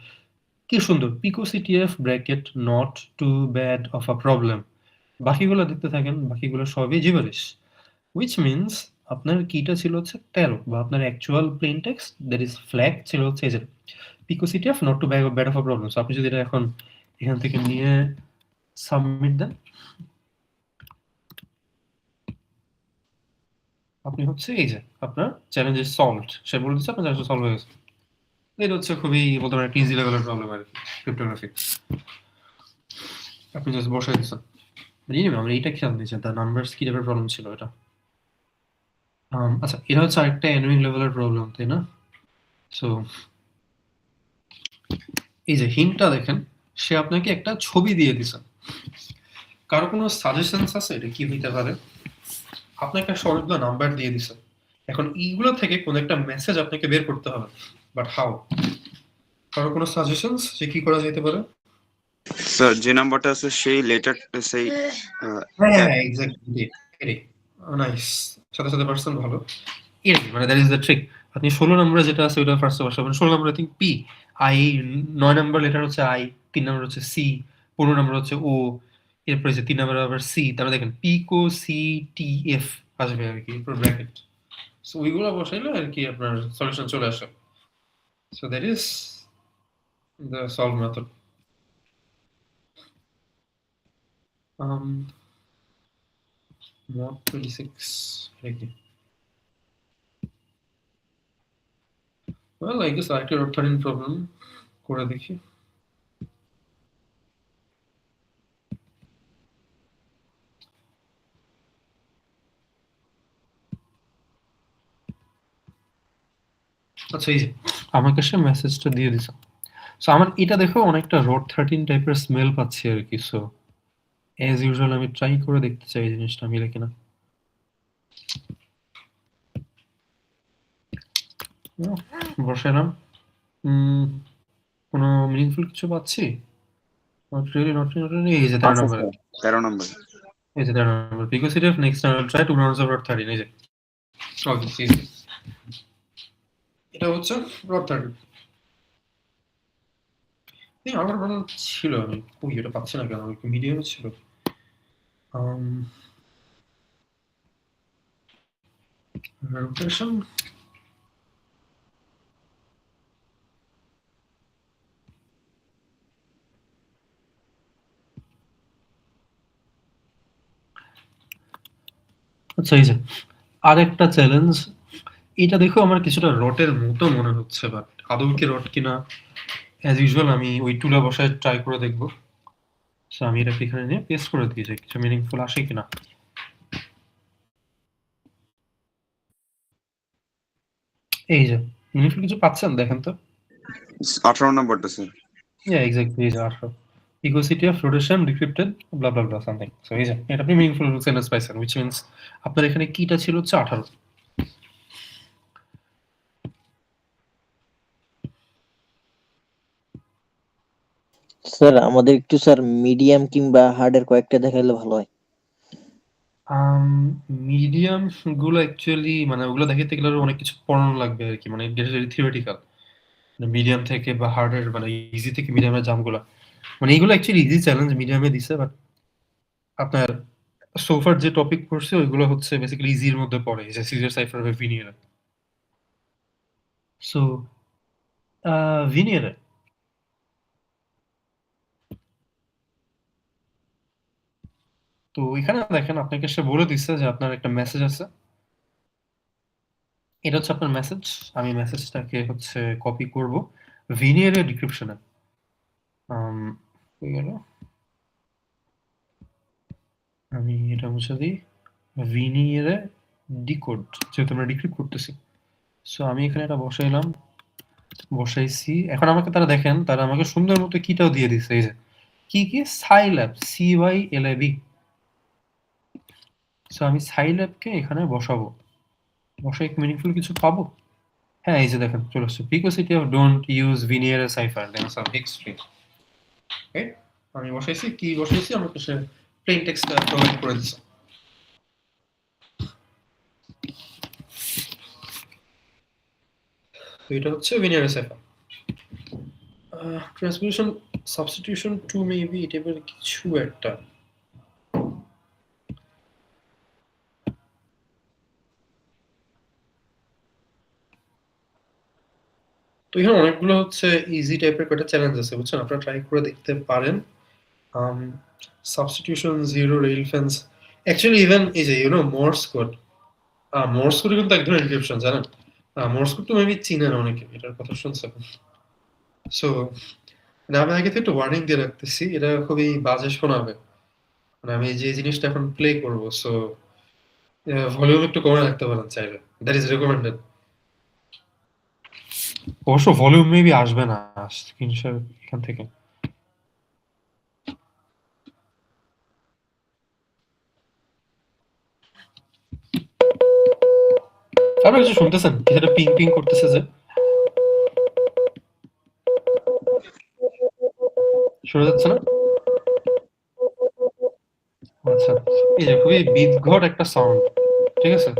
কি সুন্দর, pico CTF bracket not too bad of a problem. বাকিগুলো দেখতে থাকেন, বাকিগুলো সবই জিবারিশ, হুইচ মিনস আপনার কিটা ছিল হচ্ছে 13, বা আপনার actual plain text that is flag ছিল হচ্ছে এই যে pico CTF not too bad of a problem. So আপনি যদি এটা এখন এখান থেকে নিয়ে সাবমিট দেন, আপনি হচ্ছে এই যে আপনার চ্যালেঞ্জ ইজ সলভড, সে বলে দিচ্ছে আপনার চ্যালেঞ্জ সলভ হয়ে গেছে। এটা হচ্ছে খুবই বলতে পারেন একটা ইজি লেভেলের প্রবলেম আর কি ক্রিপ্টোগ্রাফি। আপনি জাস্ট বসাই দিচ্ছেন। আমরা এইটা খেয়াল নিয়েছি, দ্য নাম্বারস কি টাইপের প্রবলেম ছিল এটা। আচ্ছা, এটা হচ্ছে আরেকটা অ্যানোয়িং লেভেলের প্রবলেম, তাই না? সো এই যে হিন্টটা দেখেন, সে আপনাকে একটা ছবি দিয়ে দিছে। কারো কোনো সাজেশনস আছে এটা কি হইতে পারে? আপনাকে সবগুলো নাম্বার দিয়ে দিছে, এখন এইগুলো থেকে কোন একটা মেসেজ আপনাকে বের করতে হবে, বাট হাউ? কারো কোনো সাজেশনস যে কি করা যেতে পারে? স্যার যে নাম্বারটা আছে সেই লেটার সেই হ্যাঁ, এক্স্যাক্টলি এটাই। নাইস, সাথে সাথে পার্সেন্ট ভালো। এরকম মানে দ্যাট ইজ দ্য ট্রিক। আপনি 16 নম্বরে যেটা আছে ওটা ফার্স্টে বসাবেন। 16 নম্বরে I think P, I, 9 number letter হচ্ছে আই, 3 নম্বর হচ্ছে সি, 15 নম্বর হচ্ছে ও, এরপরে যে 3 নম্বরে আবার সি, তারপরে দেখেন পিকো সি টি এফ আসবে আর কি, এরপর ব্র্যাকেট। সো ওইগুলো বসাইলে আর কি আপনার সলিউশন চলে আসে। So that is the solve method. mod 26 এটা কি? Well, I guess আরেকটা রড 13 প্রবলেম করে দেখি। আচ্ছা, এই যে আমাকে সে মেসেজটা দিয়ে দিছে। সো আমার এটা দেখো অনেকটা রড 13 টাইপের স্মেল পাচ্ছি আর কি। সো অ্যাজ ইউজুয়াল আমি ট্রাই করে দেখতে চাই এই জিনিসটা মিলে কিনা। বসালাম, কোনো মিনিংফুল কিছু পাচ্ছি? Not really, not really. এই যে 13 নম্বরে, 13 নম্বর। এই যে 13 নম্বর pico CT of next I will try two rounds of rot 13। এই যে ওকে, এটা হচ্ছে রড 13। আমার মনে ছিল, আমি কই এটা পাচ্ছি না কেন, মিডিয়ামে ছিল। রোটেশন, আচ্ছা এই যে আরেকটা চ্যালেঞ্জ। এটা দেখো আমার কিছুটা রটের মতো মনে হচ্ছে, বাট আদৌ কি রট কিনা অ্যাজ ইউজুয়াল আমি ওই টুলা বসায় ট্রাই করে দেখবো। সো আমি এটাকে এখানে নিয়ে পেস্ট করে দিয়েছি, কিছু মিনিংফুল আসে কিনা। এই যে মিনিংফুল কিছু পাচ্ছেন দেখেন তো। 18 নম্বরটা স্যার। Yeah, exactly, এই যে 18 ইকোসিটি of rotation decrypted blah blah blah something. So এই যে এটা আপনি মিনিংফুল সেন্টেন্স পাইছেন, which means আপনার এখানে কিটা ছিল হচ্ছে 18। স্যার আমাদের একটু স্যার মিডিয়াম কিংবা হার্ডের কয়েকটা দেখাইলে ভালো হয়। মিডিয়াম গুলো অ্যাকচুয়ালি মানে ওগুলো দেখাতে গেলে আরো অনেক কিছু পড়ানো লাগবে আরকি। মানে এটা থিওরিটিক্যাল। মিডিয়াম থেকে বা হার্ডের মানে ইজি থেকে মিডিয়ামের জাম্পগুলা। মানে এগুলো অ্যাকচুয়ালি ইজি চ্যালেঞ্জ মিডিয়ামে দিছে, বাট আপনার সোফার যে টপিক পড়ছে ওইগুলো হচ্ছে বেসিক্যালি ইজির মধ্যে পড়ে, যে সিজার সাইফার বা ভিনিয়ার। সো ভিনিয়ারে তো এখানে দেখেন আপনাকে সে বলে দিচ্ছে যে আপনার একটা মেসেজ আছে। এটা হচ্ছে আপনার মেসেজ। আমি মেসেজটাকে হচ্ছে কপি করব ভিনিয়ারের ডিসক্রিপশনে। হয়ে গেল। আমি এটা মুছে দিই। ভিনিয়ারে ডিকোড, যেহেতু আমরা ডিক্রিপ্ট করতেছি। সো আমি এখানে এটা বসাইলাম, বসাইছি। এখন আমাকে তারা দেখেন, তারা আমাকে সুন্দর মতো কিটাও দিয়ে দিচ্ছে। এই যে কি সাইল্যাব, CYLAB। সো আমি সাইল্যাবকে এখানে বসাবো, বসাই মিনিংফুল কিছু পাবো। হ্যাঁ, এই যে দেখেন চলে আসছে, picoCTF of don't use Vigenere cipher then some history. Right, আমি বসাইছি, কি বসাইছি আমাকে সে প্লেন টেক্সটটা প্রোভাইড করে দিচ্ছে। তো এটা হচ্ছে Vigenère cipher. Transmission substitution two maybe এটা এবার কিছু একটা। তো এখানে অনেকগুলো হচ্ছে ইজি টাইপের কয়েকটা চ্যালেঞ্জ আছে, বুঝছেন? আপনারা ট্রাই করে দেখতে পারেন। Substitution zero rail fence, actually even এই যে মোর্স কোড, মোর্স কোড কিন্তু এক ধরনের এনক্রিপশন, জানেন? মোর্স কোড তো মেবি চিনেন অনেকে, এটার কথা শুনছেন। সো আমি আগে থেকে একটু ওয়ার্নিং দিয়ে রাখতেছি, এটা খুবই বাজে শোনাবে। মানে আমি যে জিনিসটা এখন প্লে করব, সো ভলিউম একটু কমে রাখতে পারেন চাইলে, দ্যাট ইজ রেকমেন্ডেড। অবশ্য ভলিউম মেবি আসবে না স্ক্রিনশট এখান থেকে। আপনারা কিছু শুনতেছেন? কিছুটা পিং পিং করতেছে যে, শোনা যাচ্ছে না? আচ্ছা, এই যে খুবই বিদঘট একটা সাউন্ড, ঠিক আছে?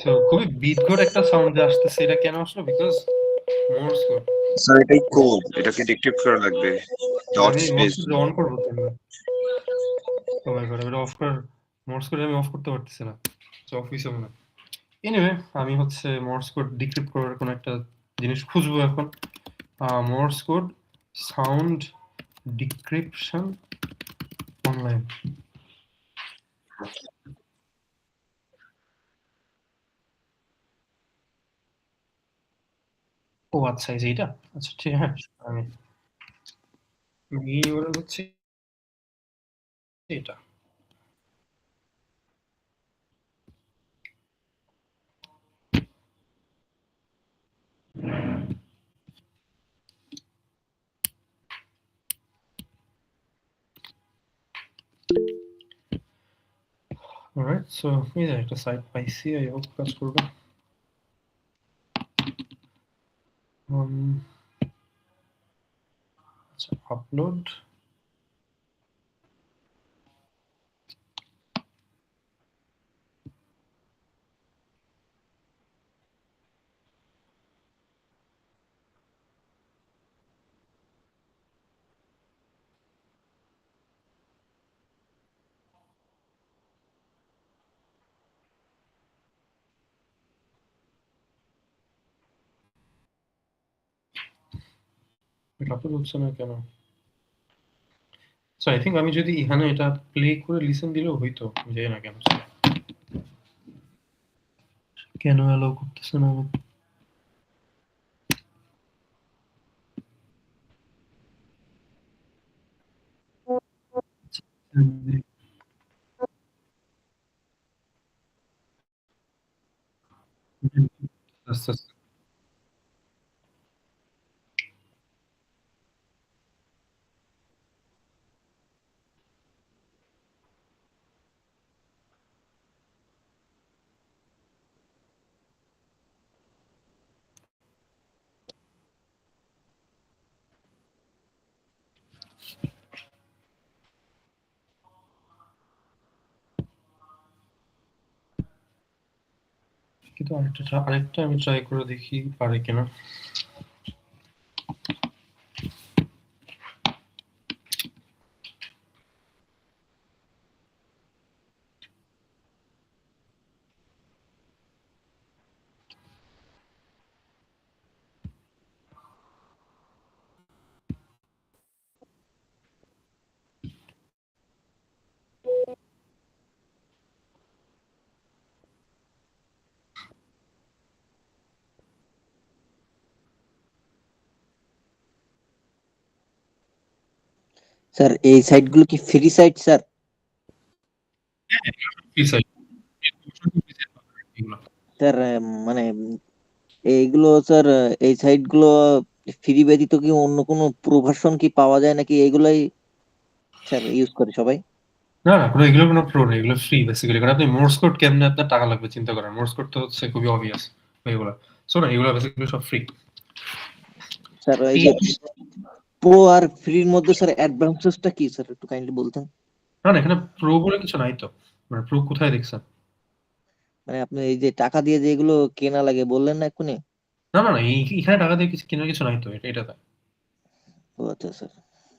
সো খুবই বিদঘট একটা সাউন্ড যে আসতেছে, এটা কেন আসলো? Because Morse code. স্যার এটাই কোড, এটাকে ডিক্রিপ্ট করা লাগবে ডট আমি মোর্স স্পেস। কোড অন করবো কেন? ও মাই গড, আমি অফ করার, মোর্স কোড আমি অফ করতে পারতেছি না। সো অফ হইছে মনে হয়। এনিওয়ে, আমি হচ্ছে মোর্স কোড ডিক্রিপ্ট করার কোনো একটা জিনিস খুঁজবো এখন। Morse code sound decryption online. ও আচ্ছা, এই যে এটা। আচ্ছা ঠিক, হ্যাঁ। আমি ইউআরএল হচ্ছে এটা। অলরাইট, সো এই যে একটা সাইট পাইছি, আই হোপ কাজ করবে। আচ্ছা, আপলোড। এটা আপলোড হচ্ছে না কেন? সো আই থিঙ্ক আমি যদি এখানে এটা প্লে করে লিসেন দিলেও হইতো, আমি জানি না কেন কেন অ্যালাউ করতেছে না আমাকে। আস্তে আস্তে। কিন্তু আরেকটা আমি ট্রাই করে দেখি পারে কিনা। স্যার এই সাইটগুলো কি ফ্রি সাইট স্যার? স্যার মানে এইগুলো স্যার, এই সাইটগুলো ফ্রি ব্যতীত কি অন্য কোনো প্রো ভার্সন কি পাওয়া যায় নাকি এইগুলাই স্যার ইউজ করে সবাই? না, না, এগুলো কোনো প্রো না, এগুলো ফ্রি বেসিক্যালি। কারণ আপনি মোর্স কোড কেমনে আপনার টাকা লাগবে চিন্তা করেন। মোর্স কোড তো হচ্ছে খুবই অবভিয়াস এগুলা। সো না, এগুলো বেসিক্যালি সব ফ্রি। স্যার এই যে প্রো আর ফ্রির মধ্যে স্যার অ্যাডভান্সেসটা কি স্যার, একটু কাইন্ডলি বলতেন? না, না, এখানে প্রো বলে কিছু নাই তো। মানে প্রো কোথায় দেখছেন? মানে আপনি এই যে টাকা দিয়ে যে এগুলো কেনা লাগে বললেন না এক্ষুনি? না, না, না, এখানে টাকা দিয়ে কিছু কেনার কিছু নাই তো। এটাতে ও আচ্ছা স্যার।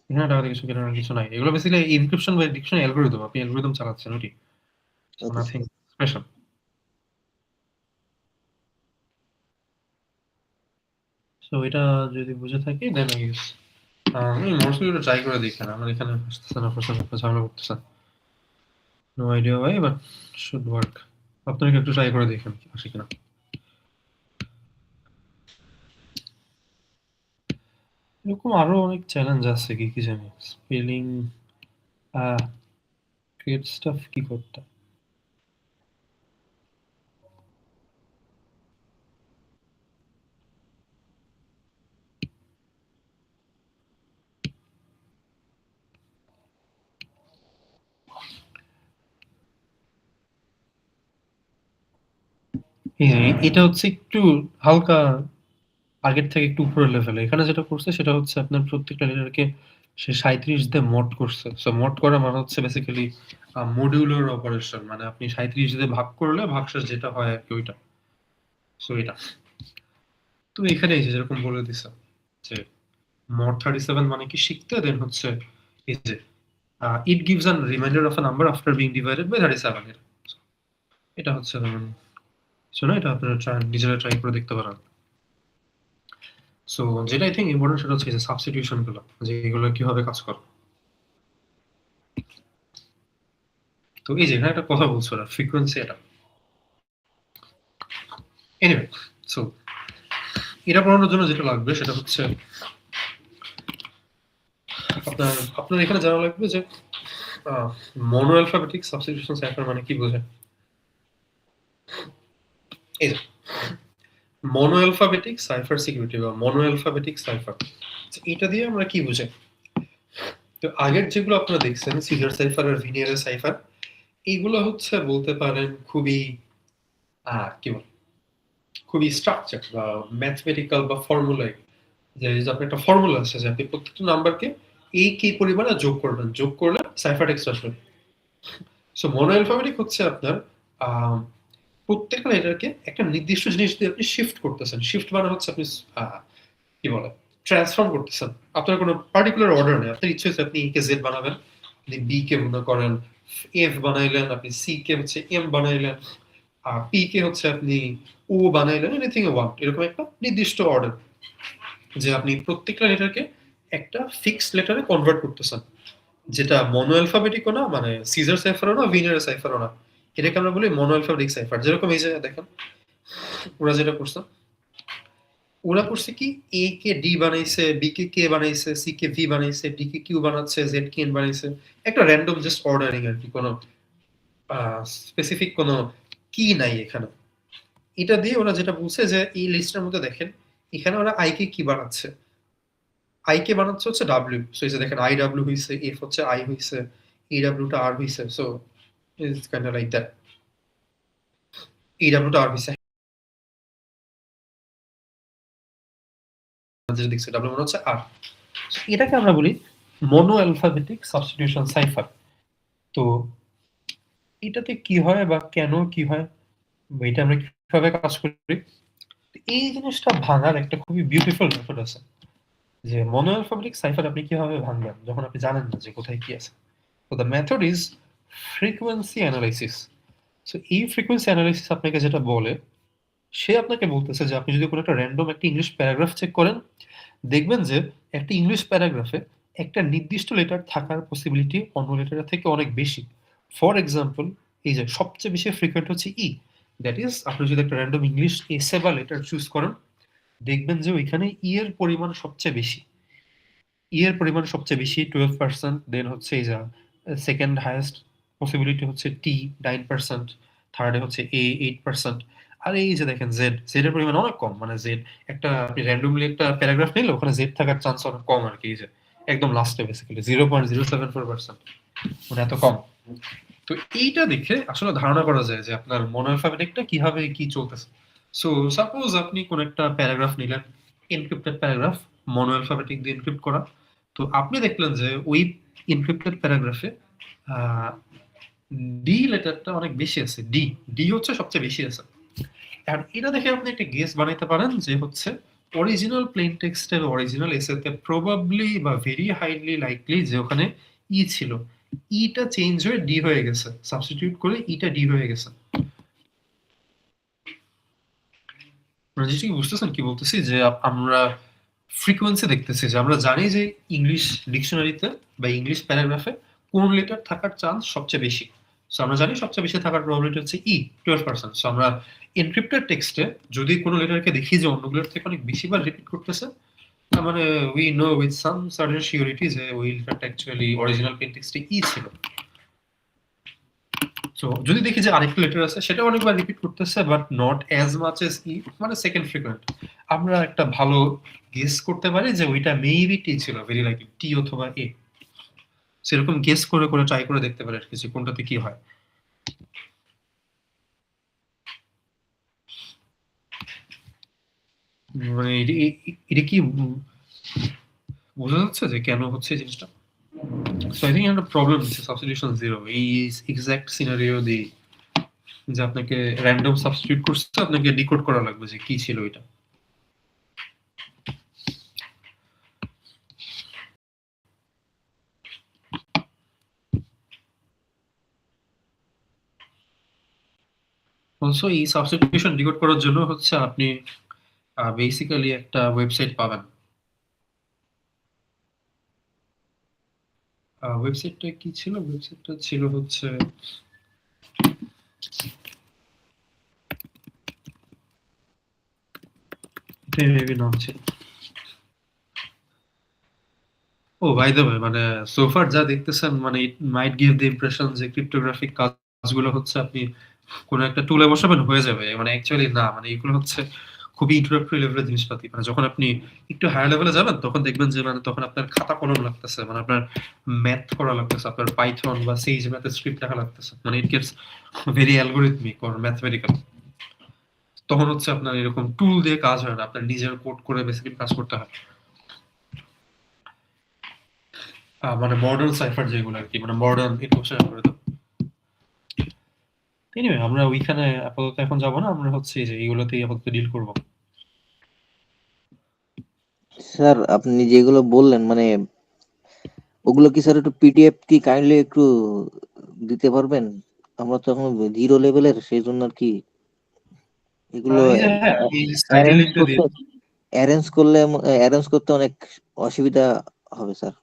এখানে টাকা দিয়ে কিছু কেনার কিছু নাই। এগুলো বেসিক্যালি এনক্রিপশন বা ডিকশন অ্যালগরিদম। আপনি অ্যালগরিদম চালাচ্ছেন ওটি। So okay nothing sir. Special. So এটা যদি বুঝে থাকি দেন আই গেস আমি মোস্টলি এটা ট্রাই করে দেখি না। আমার এখানে আসতেছে না, প্রশ্ন ঝামেলা করতেছে। নো আইডিয়া ভাই, বাট শুড ওয়ার্ক। আপনারা কি একটু ট্রাই করে দেখেন আসে কিনা। এরকম আরো অনেক চ্যালেঞ্জ আছে, কি কি জানি। স্পেলিং ক্রিয়েট স্টাফ কি করতে। এটা হচ্ছে একটু হালকা আগের থেকে একটু উপরের লেভেলে। এখানে যেটা করছে সেটা হচ্ছে আপনার প্রত্যেকটা লেটারকে সে ৩৭ দিয়ে মড করছে। সো মড করা মানে হচ্ছে বেসিক্যালি মডিউলার অপারেশন। মানে আপনি ৩৭ দিয়ে ভাগ করলে ভাগশেষ যেটা হয় আরকি ওইটা। সো এটা। তো এখানে এই যে যেরকম বলে দিছে যে mod 37 মানে কি শিখতে, দেন হচ্ছে এই যে it gives a reminder of a number after being divided by 37 এর। এটা হচ্ছে ধরুন শোনো, এটা আপনারা নিজেরা ট্রাই করে দেখতে পারেন। সো যেটা আই থিঙ্ক ইম্পর্টেন্ট সেটা হচ্ছে যে সাবস্টিটিউশন গুলো, যে এগুলো কিভাবে কাজ করে। তো এই যে এখানে একটা কথা বলছো না, ফ্রিকোয়েন্সি এটা। এনিওয়ে, সো এটা পড়ানোর জন্য যেটা লাগবে সেটা হচ্ছে আপনার এখানে জানা লাগবে যে মনো অ্যালফাবেটিক সাবস্টিটিউশন সাইফার মানে কি বোঝায়। এই যে মনো অ্যালফাবেটিক সাইফার সিকিউরিটি বা মনো অ্যালফাবেটিক সাইফার, এটা দিয়ে আমরা কি বুঝাই। তো আগের যেগুলো আপনারা দেখছেন সিজার সাইফার আর ভিনিয়ারের সাইফার, এইগুলো হচ্ছে বলতে পারেন খুবই কি বল, খুবই স্ট্রাকচার বা ম্যাথমেটিক্যাল বা ফর্মুলাই। যে আপনার একটা ফর্মুলা আছে যে আপনি প্রত্যেকটা নাম্বারকে এই কি পরিমাণে যোগ করবেন, যোগ করলে সাইফার টেক্সট আসবে। সো মনো অ্যালফাবেটিক হচ্ছে আপনার প্রত্যেকটা লেটারকে একটা নির্দিষ্ট জিনিস দিয়ে আপনি শিফট করতেছেন। শিফট মানে হচ্ছে আপনি কি বলে ট্রান্সফর্ম করতেছেন। আপনার কোনো পার্টিকুলার অর্ডার নেই। আপনার ইচ্ছে হচ্ছে আপনি কে জেড বানাবেন, আপনি বি কে মনে করেন এফ বানাইলেন, আপনি সি কে হচ্ছে এম বানাইলেন, আর পি কে হচ্ছে আপনি ও বানাইলেন, এনিথিং ইউ ওয়ান্ট। এরকম একটা নির্দিষ্ট অর্ডার যে আপনি প্রত্যেকটা লেটারকে একটা ফিক্সড লেটারে কনভার্ট করতেছেন, যেটা মনো অ্যালফাবেটিকও না, মানে সিজার সাইফারও না, ভিনিয়ার সাইফারও না। এটাকে আমরা বলি মনো অ্যালফাবেটিক সাইফার। যেরকম এই যে দেখেন ওরা যেটা করছে, ওরা করছে কি এ কে ডি বানাইছে, বি কে কে বানাইছে, সি কে ভি বানাইছে, ডি কে কিউ বানাচ্ছে, জেড কে এন বানাইছে। একটা র্যান্ডম জাস্ট অর্ডারিং আর কি, কোনো স্পেসিফিক কোনো কি নাই এখানে। এটা দিয়ে ওরা যেটা বলছে যে এই লিস্টের মধ্যে দেখেন এখানে ওরা আই কে কি বানাচ্ছে, আই কে বানাচ্ছে হচ্ছে ডাব্লিউ। সো এই যে দেখেন আই ডাব্লিউ হইছে, এফ হচ্ছে আই হইছে, ই ডাব্লিউটা আর হইছে। So it's kind of like that. E ডাব্লিউটা আর হইছে, যেটা দেখছে ডাব্লিউ মানে হচ্ছে আর। এটাকে আমরা বলি মনো অ্যালফাবেটিক সাবস্টিটিউশন সাইফার। তো এটাতে কি হয় বা কেন কি হয় এটা আমরা কিভাবে কাজ করি? এই জিনিসটা ভাঙার একটা খুবই বিউটিফুল মেথড আছে। যে মনোঅ্যালফাবেটিক সাইফার আপনি কিভাবে ভাঙবেন যখন আপনি জানেন না যে কোথায় কি আছে। তো the method is frequency analysis. So এই ফ্রিকোয়েন্সি অ্যানালাইসিস আপনাকে যেটা বলে, সে আপনাকে বলতেছে যে আপনি যদি কোনো একটা র‍্যান্ডম একটা ইংলিশ প্যারাগ্রাফ চেক করেন, দেখবেন যে একটা ইংলিশ প্যারাগ্রাফে একটা নির্দিষ্ট লেটার থাকার পসিবিলিটি অন্য লেটারের থেকে অনেক বেশি। ফর এক্সাম্পল, এই যে সবচেয়ে বেশি ফ্রিকোয়েন্ট হচ্ছে ই। দ্যাট ইজ আপনি যদি একটা র‍্যান্ডম ইংলিশ এসে বা লেটার চুজ করেন, দেখবেন যে ওইখানে ই এর পরিমাণ সবচেয়ে বেশি। ই এর পরিমাণ সবচেয়ে বেশি 12%, দেন হচ্ছে এই যে সেকেন্ড হাইয়েস্ট পসিবিলিটি হচ্ছে টি 9%, থার্ডে হচ্ছে এ 8%। আর এই যে দেখেন জেড, জেড এর পরিমাণ অনেক কম। মানে জেড একটা আপনি র্যান্ডমলি একটা প্যারাগ্রাফ নিলে ওখানে জেড থাকার চান্স অনেক কম আর কি। এই যে একদম লাস্টে বেসিক্যালি 0.074%, মানে এত কম। তো এইটা দেখে আসলে ধারণা করা যায় যে আপনার মনোঅ্যালফাবেটিকটা কিভাবে কি চলতেছে। সো সাপোজ আপনি কোন একটা প্যারাগ্রাফ নিলেন, এনক্রিপ্টেড প্যারাগ্রাফ, মনোঅ্যালফাবেটিক দিয়ে এনক্রিপ্ট করা। তো আপনি দেখলেন যে ওই এনক্রিপ্টেড প্যারাগ্রাফে ডি লেটারটা অনেক বেশি আছে। ডি ডি হচ্ছে সবচেয়ে বেশি আছে। আর এটা দেখে আপনি একটা গেস বানাইতে পারেন যে হচ্ছে অরিজিনাল প্লেন টেক্সটের অরিজিনাল এসেতে প্রবাবলি বা ভেরি হাইলি লাইকলি যে ওখানে ই ছিল, ইটা চেঞ্জ হয়ে ডি হয়ে গেছে, সাবস্টিটিউট করে ইটা ডি হয়ে গেছে। জিনিসটা কি বুঝতেছেন কি বলতেছি? যে আমরা ফ্রিকোয়েন্সি দেখতেছি, যে আমরা জানি যে ইংলিশ ডিকশনারিতে বা ইংলিশ প্যারাগ্রাফে কোন লেটার থাকার চান্স সবচেয়ে বেশি। সো আমরা জানি সবচেয়ে বেশি থাকার প্রবাবিলিটি হচ্ছে ই 12%। সো আমরা এনক্রিপ্টেড টেক্সটে যদি কোনো লেটারকে দেখি যে অন্যগুলোর থেকে অনেক বেশিবার রিপিট করতেছে, তার মানে we know with some certain surety যে ওই লেটারটা অ্যাকচুয়ালি অরিজিনাল প্লেন টেক্সটে ই ছিল। সো যদি দেখি যে আরেকটা লেটার আছে সেটা অনেকবার রিপিট করতেছে but not as much as E, মানে সেকেন্ড ফ্রিকোয়েন্ট, আমরা একটা ভালো গেস করতে পারি যে ওইটা মেবি টি ছিল, ভেরি লাইকলি টি অথবা এ। সেরকম গেস করে করে ট্রাই করে দেখতে পারি আর কি যে কোনটাতে কি হয়। মানে এটা কি বোঝা যাচ্ছে যে কেন হচ্ছে এই জিনিসটা? সো আই থিংক একটা প্রবলেম হচ্ছে সাবস্টিটিউশন জিরো এই এক্সাক্ট সিনারিও দিয়ে, যে আপনাকে র্যান্ডম সাবস্টিটিউট করছে, আপনাকে ডিকোড করা লাগবে যে কি ছিল এটা। অলসো এই সাবস্টিটিউশন ডিকোড করার জন্য হচ্ছে আপনি বেসিক্যালি একটা ওয়েবসাইট পাবেন। ওয়েবসাইটটা কি ছিল? ওয়েবসাইটটা ছিল হচ্ছে এটাই মেবি নাম ছিল। ও বাই দ্য ওয়ে, মানে সোফার যা দেখতেছেন, মানে ইট মাইট গিভ দ্য ইমপ্রেশন যে ক্রিপ্টোগ্রাফিক কাজগুলো হচ্ছে আপনি কোনো একটা টুলে বসাবেন হয়ে যাবে। মানে অ্যাকচুয়ালি না, মানে এগুলো হচ্ছে খুবই ইন্ট্রোডাক্টরি লেভেলের জিনিসপাতি। মানে যখন আপনি একটু হায়ার লেভেলে যাবেন তখন দেখবেন যে মানে তখন আপনার খাতা কলম লাগতেছে, মানে আপনার ম্যাথ করা লাগতেছে, আপনার পাইথন বা সেইজ ম্যাথের স্ক্রিপ্ট লেখা লাগতেছে। মানে it gets very algorithmic or mathematical. তখন হচ্ছে আপনার এরকম টুল দিয়ে কাজ হয় না, আপনার নিজের কোড করে বেসিক্যালি কাজ করতে হয়। মানে মডার্ন সাইফার যেগুলো আর কি, মানে মডার্ন ইনক্রিপশন অ্যালগরিদম। এনিওয়ে আমরা ওইখানে আপাতত এখন যাব না, আমরা হচ্ছে যে এইগুলোতেই আপাতত ডিল করব। স্যার আপনি যেগুলো বললেন মানে ওগুলো কি স্যার একটু পিডিএফ কি কাইন্ডলি একটু দিতে পারবেন? আমরা তো এখন জিরো লেভেলের, সেই জন্য আর কি এগুলো এই যে হ্যাঁ, এই সাইডের অ্যারেঞ্জ লিংকটা দিয়ে করতে অ্যারেঞ্জ করতে অনেক অসুবিধা হবে স্যার।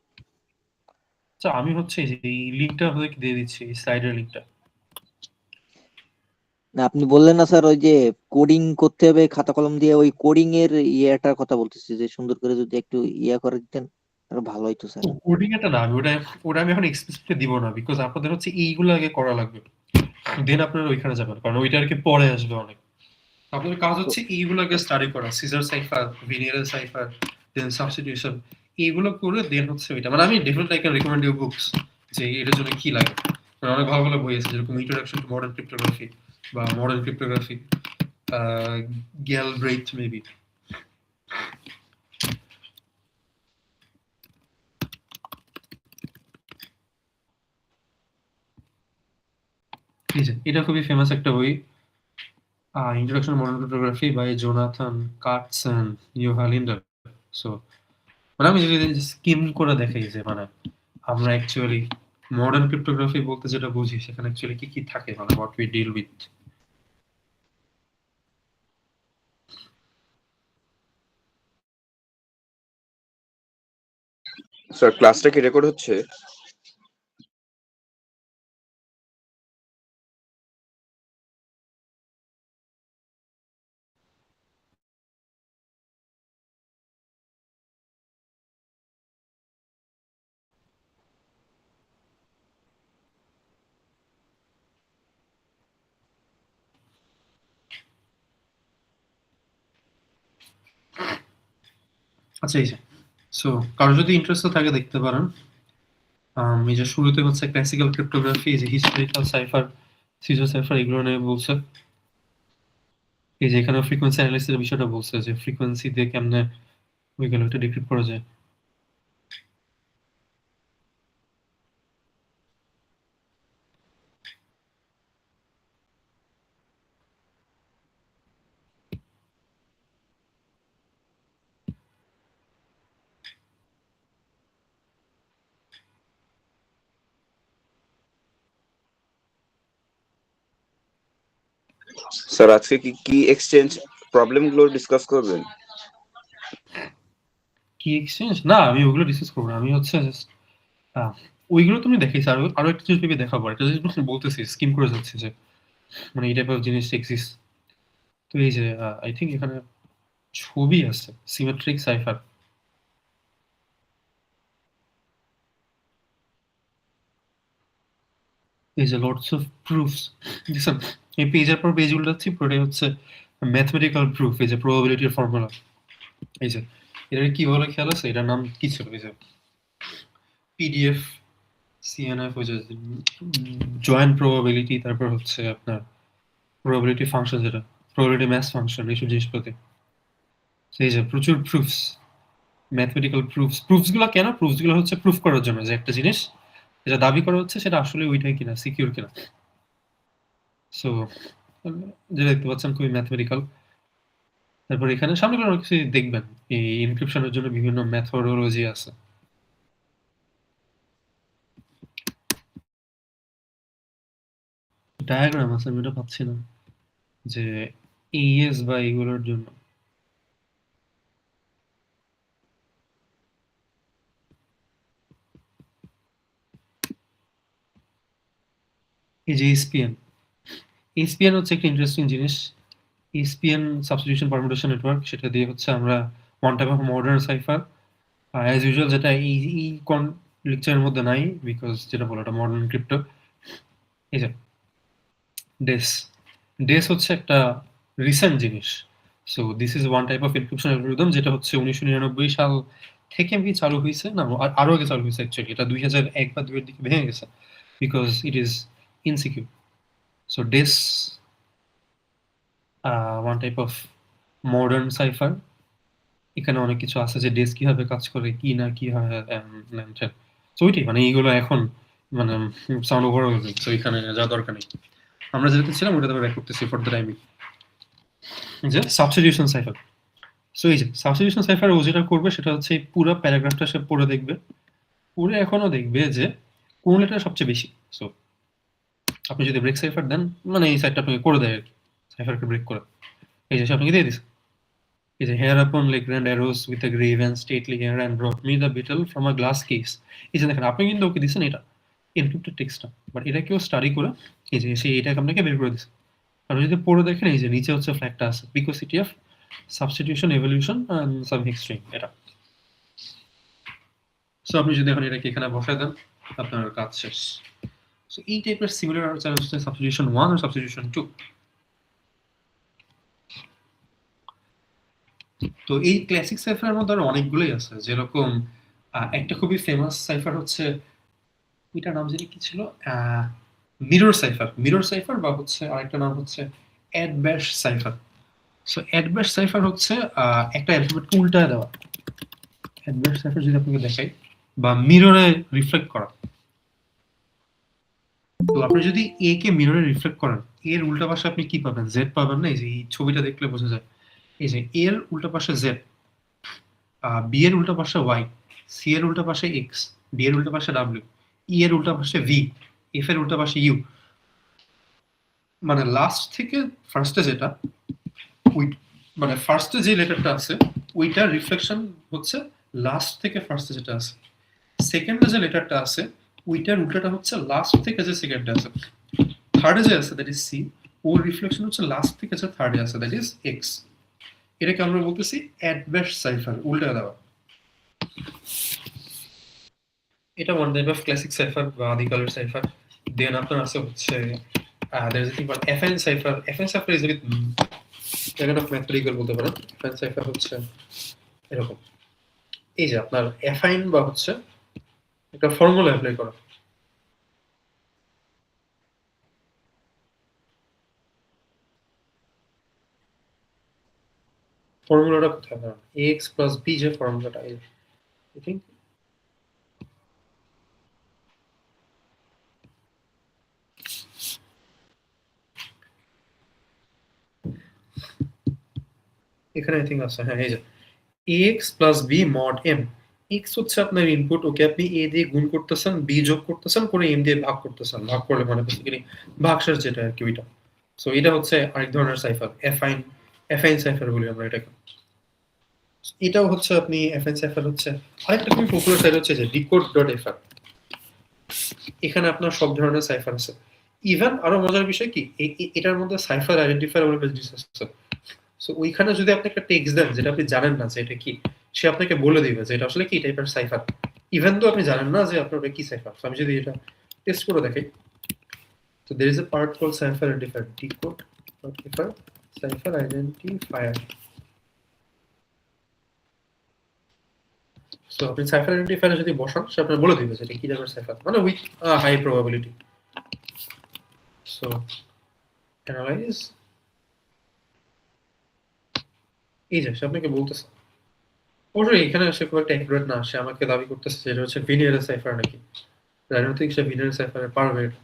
আচ্ছা, আমি হচ্ছে এই লিংকটা আপনাকে দিয়ে দিচ্ছি, এই স্লাইডের লিংকটা। না আপনি বললেন না স্যার ওই যে কোডিং করতে হবে খাতা কলম দিয়ে, ওই কোডিং এর ইয়েটার কথা বলতেছি, যে সুন্দর করে যদি একটু ইয়া করে দিতেন আরো ভালো হইতো স্যার। কোডিং এটা না, আমি ওটা ওটা আমি এখন এক্সপ্লিসিটলি দিব না, বিকজ আপনাদের হচ্ছে এইগুলো আগে করা লাগবে, দেন আপনারা ওইখানে যাবেন, কারণ ওইটা আর কি পরে আসবে অনেক। আপনাদের কাজ হচ্ছে এইগুলো আগে স্টাডি করা, সিজার সাইফার, ভিনিয়ারের সাইফার, দেন সাবস্টিটিউশন, এইগুলো করে দেন হচ্ছে ওইটা। মানে আমি definitely I can recommend you books যে এটার জন্য কি লাগে। মানে অনেক ভালো ভালো বই আছে, যেরকম ইন্ট্রোডাকশন টু মডার্ন ক্রিপ্টোগ্রাফি বা মডার্ন ক্রিপ্টোগ্রাফি, গ্যালব্রেইথ মেবি। এই যে এটা খুবই ফেমাস একটা বই, Introduction to Modern Cryptography by Jonathan Katz and Juha Linder. So মানে আমি যদি স্কিম করে দেখাই যে মানে আমরা অ্যাকচুয়ালি মডার্ন ক্রিপ্টোগ্রাফি বলতে যেটা বুঝি সেখানে অ্যাকচুয়ালি কি কি থাকে মানে what we deal with. Sir ক্লাসটা কি রেকর্ড হচ্ছে? আচ্ছা এই যে সো কারো যদি ইন্টারেস্ট থাকে দেখতে পারেন। এই যে শুরুতে হচ্ছে ক্লাসিক্যাল ক্রিপ্টোগ্রাফি, এই যে হিস্টোরিক্যাল সাইফার, সিজো সাইফার এগুলো নিয়ে বলছে। এই যে এখানে ফ্রিকোয়েন্সি অ্যানালাইসিসের বিষয়টা বলছে যে ফ্রিকোয়েন্সি দিয়ে কেমনে ওইগুলো একটা ডিক্রিপ্ট করা যায়। স্যার আজকে কি কি এক্সচেঞ্জ প্রবলেমগুলো ডিসকাস করবেন? কি এক্সচেঞ্জ? না আমি ওগুলো ডিসকাস করবো না, আমি হচ্ছে জাস্ট ওইগুলো তুমি দেখাইছো। আরো আরো একটা জিনিস ভেবে দেখাবো, একটা জিনিস বলতেছি স্কিম করে যাচ্ছে যে মানে এই টাইপের জিনিস এক্সিস্ট। তো এই যে আই থিঙ্ক এখানে ছবি আছে সিমেট্রিক সাইফার। এই যে লটস অফ প্রুফস দেখছেন, এই পেজের পর পেজ উল্টাচ্ছি পুরোটাই হচ্ছে ম্যাথমেটিক্যাল প্রুফ। এই যে প্রবাবিলিটির ফর্মুলা, এই যে এটার কি বলে খেয়াল আছে? এটার নাম কি ছিল? এই যে পিডিএফ সিএনএফ, ওই যে জয়েন্ট প্রবাবিলিটি, তারপর হচ্ছে আপনার প্রবাবিলিটি ফাংশন, যেটা প্রবাবিলিটি ম্যাথ ফাংশন, এইসব জিনিসপাতি। এই যে প্রচুর প্রুফস, ম্যাথমেটিক্যাল প্রুফস। প্রুফস গুলো কেন? প্রুফস গুলো হচ্ছে প্রুফ করার জন্য যে একটা জিনিস যেটা দাবি করা হচ্ছে সেটা আসলে ওইটাই কিনা, সিকিউর কিনা। সো যেটা দেখতে পাচ্ছেন খুবই ম্যাথমেটিক্যাল। তারপর এখানে সামনে অনেক কিছু দেখবেন, এই এনক্রিপশনের জন্য বিভিন্ন মেথোডোলজি আছে। ডায়াগ্রাম আছে, আমি এটা পাচ্ছি না, যে এইএস বা এগুলোর জন্য। এই যে এসপিএন, এসপিএন হচ্ছে একটা ইন্টারেস্টিং জিনিস। এসপিএন সাবস্টিটিউশন পারমিউটেশন নেটওয়ার্ক, সেটা দিয়ে হচ্ছে আমরা one type of modern cipher as usual, যেটা এই এই লেকচারের মধ্যে নাই বিকজ যেটা বলো এটা মডার্ন ক্রিপ্টো। এই যে ডেস, ডেস হচ্ছে একটা রিসেন্ট জিনিস। So this is one type of encryption algorithm যেটা হচ্ছে 1999 সাল থেকে কি চালু হয়েছে, না আরো আগে চালু হয়েছে অ্যাকচুয়ালি। এটা 2001 বা 2 এর দিকে ভেঙে গেছে because it is insecure. So DES one type of modern cipher. এখানে অনেক কিছু আছে যে ডেস কিভাবে কাজ করে, কি না কি হয়। সো ওইটাই মানে এইগুলো এখন মানে সাউন্ড ওভার, সো এখানে যা দরকার নেই। আমরা যেটা ছিলাম ওটা তবে ব্যাক করতেছি ফর দ্য টাইমিং। যে সাবস্টিটিউশন সাইফার। সো এই যে সাবস্টিটিউশন সাইফার ও যেটা করবে সেটা হচ্ছে এই পুরো প্যারাগ্রাফটা সে পড়ে দেখবে, পড়ে এখনো দেখবে যে কোন লেটার সবচেয়ে বেশি। সো আপনি যদি ব্রেক সাইফার দেন, মানে এই সাইডটা আপনাকে করে দেয় আর কি, সাইফারকে ব্রেক করে। এই যে সে আপনাকে দিয়ে দিছে, এই যে hereupon Legrand arose with a grave and stately air and brought me the beetle from a glass case. এই যে দেখেন, আপনি কিন্তু ওকে দিচ্ছেন এটা এনক্রিপ্টেড টেক্সটটা, বাট এটা কেউ স্টাডি করে এই যে সে এটাকে আপনাকে বের করে দিচ্ছে। আপনি যদি পড়ে দেখেন এই যে নিচে হচ্ছে ফ্ল্যাগটা আছে, picoCTF of substitution evolution and some extreme, এটা। সো আপনি যদি এখন এটাকে এখানে বসায় দেন আপনার কাজ শেষ। সো এই টাইপের সিমিলার চ্যালেঞ্জ হচ্ছে সাবস্টিটিউশন 1 আর সাবস্টিটিউশন 2। তো এই ক্লাসিক সাইফারের মধ্যে আরো অনেকগুলোই আছে, যেরকম একটা খুবই ফেমাস সাইফার হচ্ছে, এটার নাম জানি কি ছিল, মিরর সাইফার। মিরর সাইফার বা হচ্ছে আরেকটা নাম হচ্ছে অ্যাডব্যাশ সাইফার। সো অ্যাডব্যাশ সাইফার হচ্ছে একটা অ্যালফাবেটকে উল্টায় দেওয়া। অ্যাডব্যাশ সাইফার যদি আপনাকে দেখাই, বা মিররে রিফ্লেক্ট করা। তো আপনি যদি এ কে মিররে রিফ্লেক্ট করেন, এর উল্টা পাশে আপনি কি পাবেন? জেড পাবেন না? এই যে এই ছবিটা দেখলে বোঝা যায়। এই যে এ এর উল্টা পাশে জেড, বি এর উল্টা পাশে ওয়াই, সি এর উল্টা পাশে এক্স, ডি এর উল্টা পাশে ডাব্লিউ, ই এর উল্টা পাশে ভি, এফ এর উল্টা পাশে ইউ। মানে লাস্ট থেকে ফার্স্টে যেটা, ওই মানে ফার্স্টে যে লেটারটা আছে ওইটার রিফ্লেকশন হচ্ছে লাস্ট থেকে ফার্স্টে যেটা আছে। সেকেন্ডে যে লেটারটা আছে ওইটার উল্টাটা হচ্ছে লাস্ট থেকে যে সেকেন্ডে আছে। থার্ডে যে আছে দ্যাট ইজ সি, ওর রিফ্লেকশন হচ্ছে লাস্ট থেকে যে থার্ডে আছে দ্যাট ইজ এক্স। এটাকে আমরা বলতেছি অ্যাডভার্স সাইফার, উল্টা দেওয়া। এটা one type of classic cipher বা আদিকালের সাইফার। দেন আপনার আছে হচ্ছে there is a thing called FN cipher. FN cipher is a bit kind of mathematical বলতে পারেন। FN cipher হচ্ছে এরকম, এই যে আপনার অ্যাফাইন বা হচ্ছে একটা ফর্মুলা অ্যাপ্লাই করা। ফর্মুলাটা কোথায় ধরেন ax প্লাস b যে ফর্মুলাটা, আই থিঙ্ক এখানে আই থিঙ্ক আছে, হ্যাঁ এই যে ax plus b mod m। x হচ্ছে আপনার ইনপুট, ওকে আপনি a দিয়ে গুণ করতেছেন, b যোগ করতেছেন, করে m দিয়ে ভাগ করতেছেন, ভাগ করলে মানে বেসিক্যালি ভাগশেষ যেটা আর কি ওইটা। সো এটা হচ্ছে আরেক ধরনের সাইফার, অ্যাফাইন সাইফার বলি আমরা এটাকে। এটাও হচ্ছে আপনি অ্যাফাইন সাইফার হচ্ছে আরেকটা খুবই পপুলার সাইট হচ্ছে যে decode.fr। এখানে আপনার সব ধরনের সাইফার আছে। ইভেন আরো মজার বিষয় কি, এটার মধ্যে সাইফার আইডেন্টিফায়ার বলে জিনিস আছে। সো ওইখানে যদি আপনি একটা টেক্সট দেন যেটা আপনি জানেন না যে এটা কি, সে আপনাকে বলে দিবে যে এটা আসলে কি টাইপের সাইফার, ইভেন তো আপনি জানেন না যে আপনার ওটা কি সাইফার। আমি যদি এটা টেস্ট করে দেখাই, তো there is a part called cipher identifier, decode.fr cipher identifier। So আপনি সাইফার আইডেন্টিফায়ার যদি বসান, সে আপনার বলে দিবে যে এটা কি টাইপের সাইফার, মানে with high probability. So analyze, এই যে সে আপনাকে বলতেছে, অবশ্যই এখানে সে খুব একটা অ্যাকুরেট না, সে আমাকে দাবি করতেছে যে এটা হচ্ছে ভিনিয়ারের সাইফার নাকি। রাজনৈতিক সে ভিনিয়ারের সাইফারে পারবে এটা।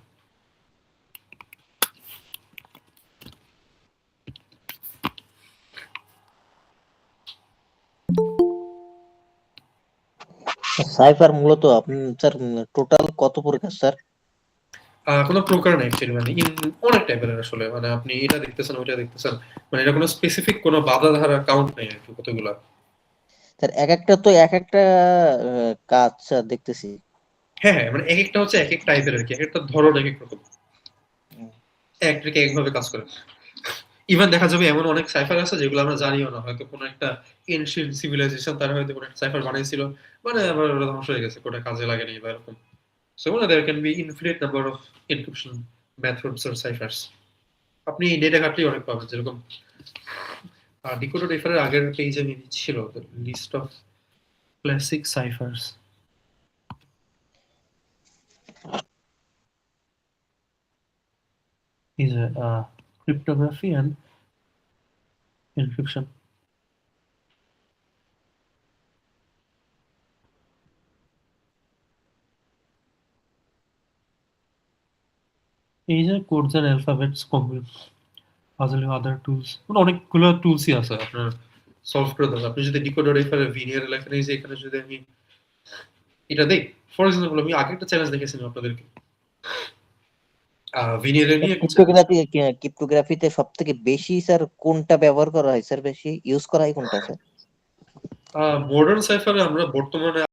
সাইফার মূলত আপনি স্যার টোটাল কত প্রকার স্যার? কোনো প্রকার নাই অ্যাকচুয়ালি, মানে অনেক টাইপের আসলে, মানে আপনি এটা দেখতেছেন ওইটা দেখতেছেন, মানে এটা কোনো স্পেসিফিক কোনো বাধা ধারা কাউন্ট নেই আর কি কতগুলা। স্যার এক একটা তো এক একটা কাজ স্যার দেখতেছি। হ্যাঁ হ্যাঁ, মানে এক একটা হচ্ছে এক এক টাইপের আর কি, এক একটা ধরন এক এক রকম, একটাকে একভাবে কাজ করে। ইভেন দেখা যাবে এমন অনেক সাইফার আছে যেগুলো আমরা জানিও না, হয়তো কোনো একটা এনশিয়েন্ট সিভিলাইজেশন তারা হয়তো কোনো একটা সাইফার বানাইছিল, মানে আবার ওটা ধ্বংস হয়ে গেছে, কোটা কাজে লাগেনি বা এরকম। সো মানে there can be infinite number of encryption methods or ciphers। আপনি ডেটা ঘাটলেই অনেক পাবেন, যেরকম decode.fr এর আগের পেজে আমি ছিল list of classic ciphers. is cryptography and encryption। এই যে codes and alphabets puzzle other tools, মানে অনেকগুলো টুলসই আছে আপনার সলভ করে দেবে। আপনি যদি decode.fr এর ভিনিয়ার লেখেন, এই যে এখানে যদি আমি এটা দেই, ফর এক্সাম্পল আমি আগে একটা চ্যালেঞ্জ দেখেছিলাম আপনাদেরকে, ভিনিয়ারে নিয়ে ক্রিপ্টোগ্রাফিতে সবথেকে বেশি স্যার কোনটা ব্যবহার করা হয় স্যার, বেশি ইউজ করা হয় কোনটা স্যার? মডার্ন সাইফারে আমরা বর্তমানে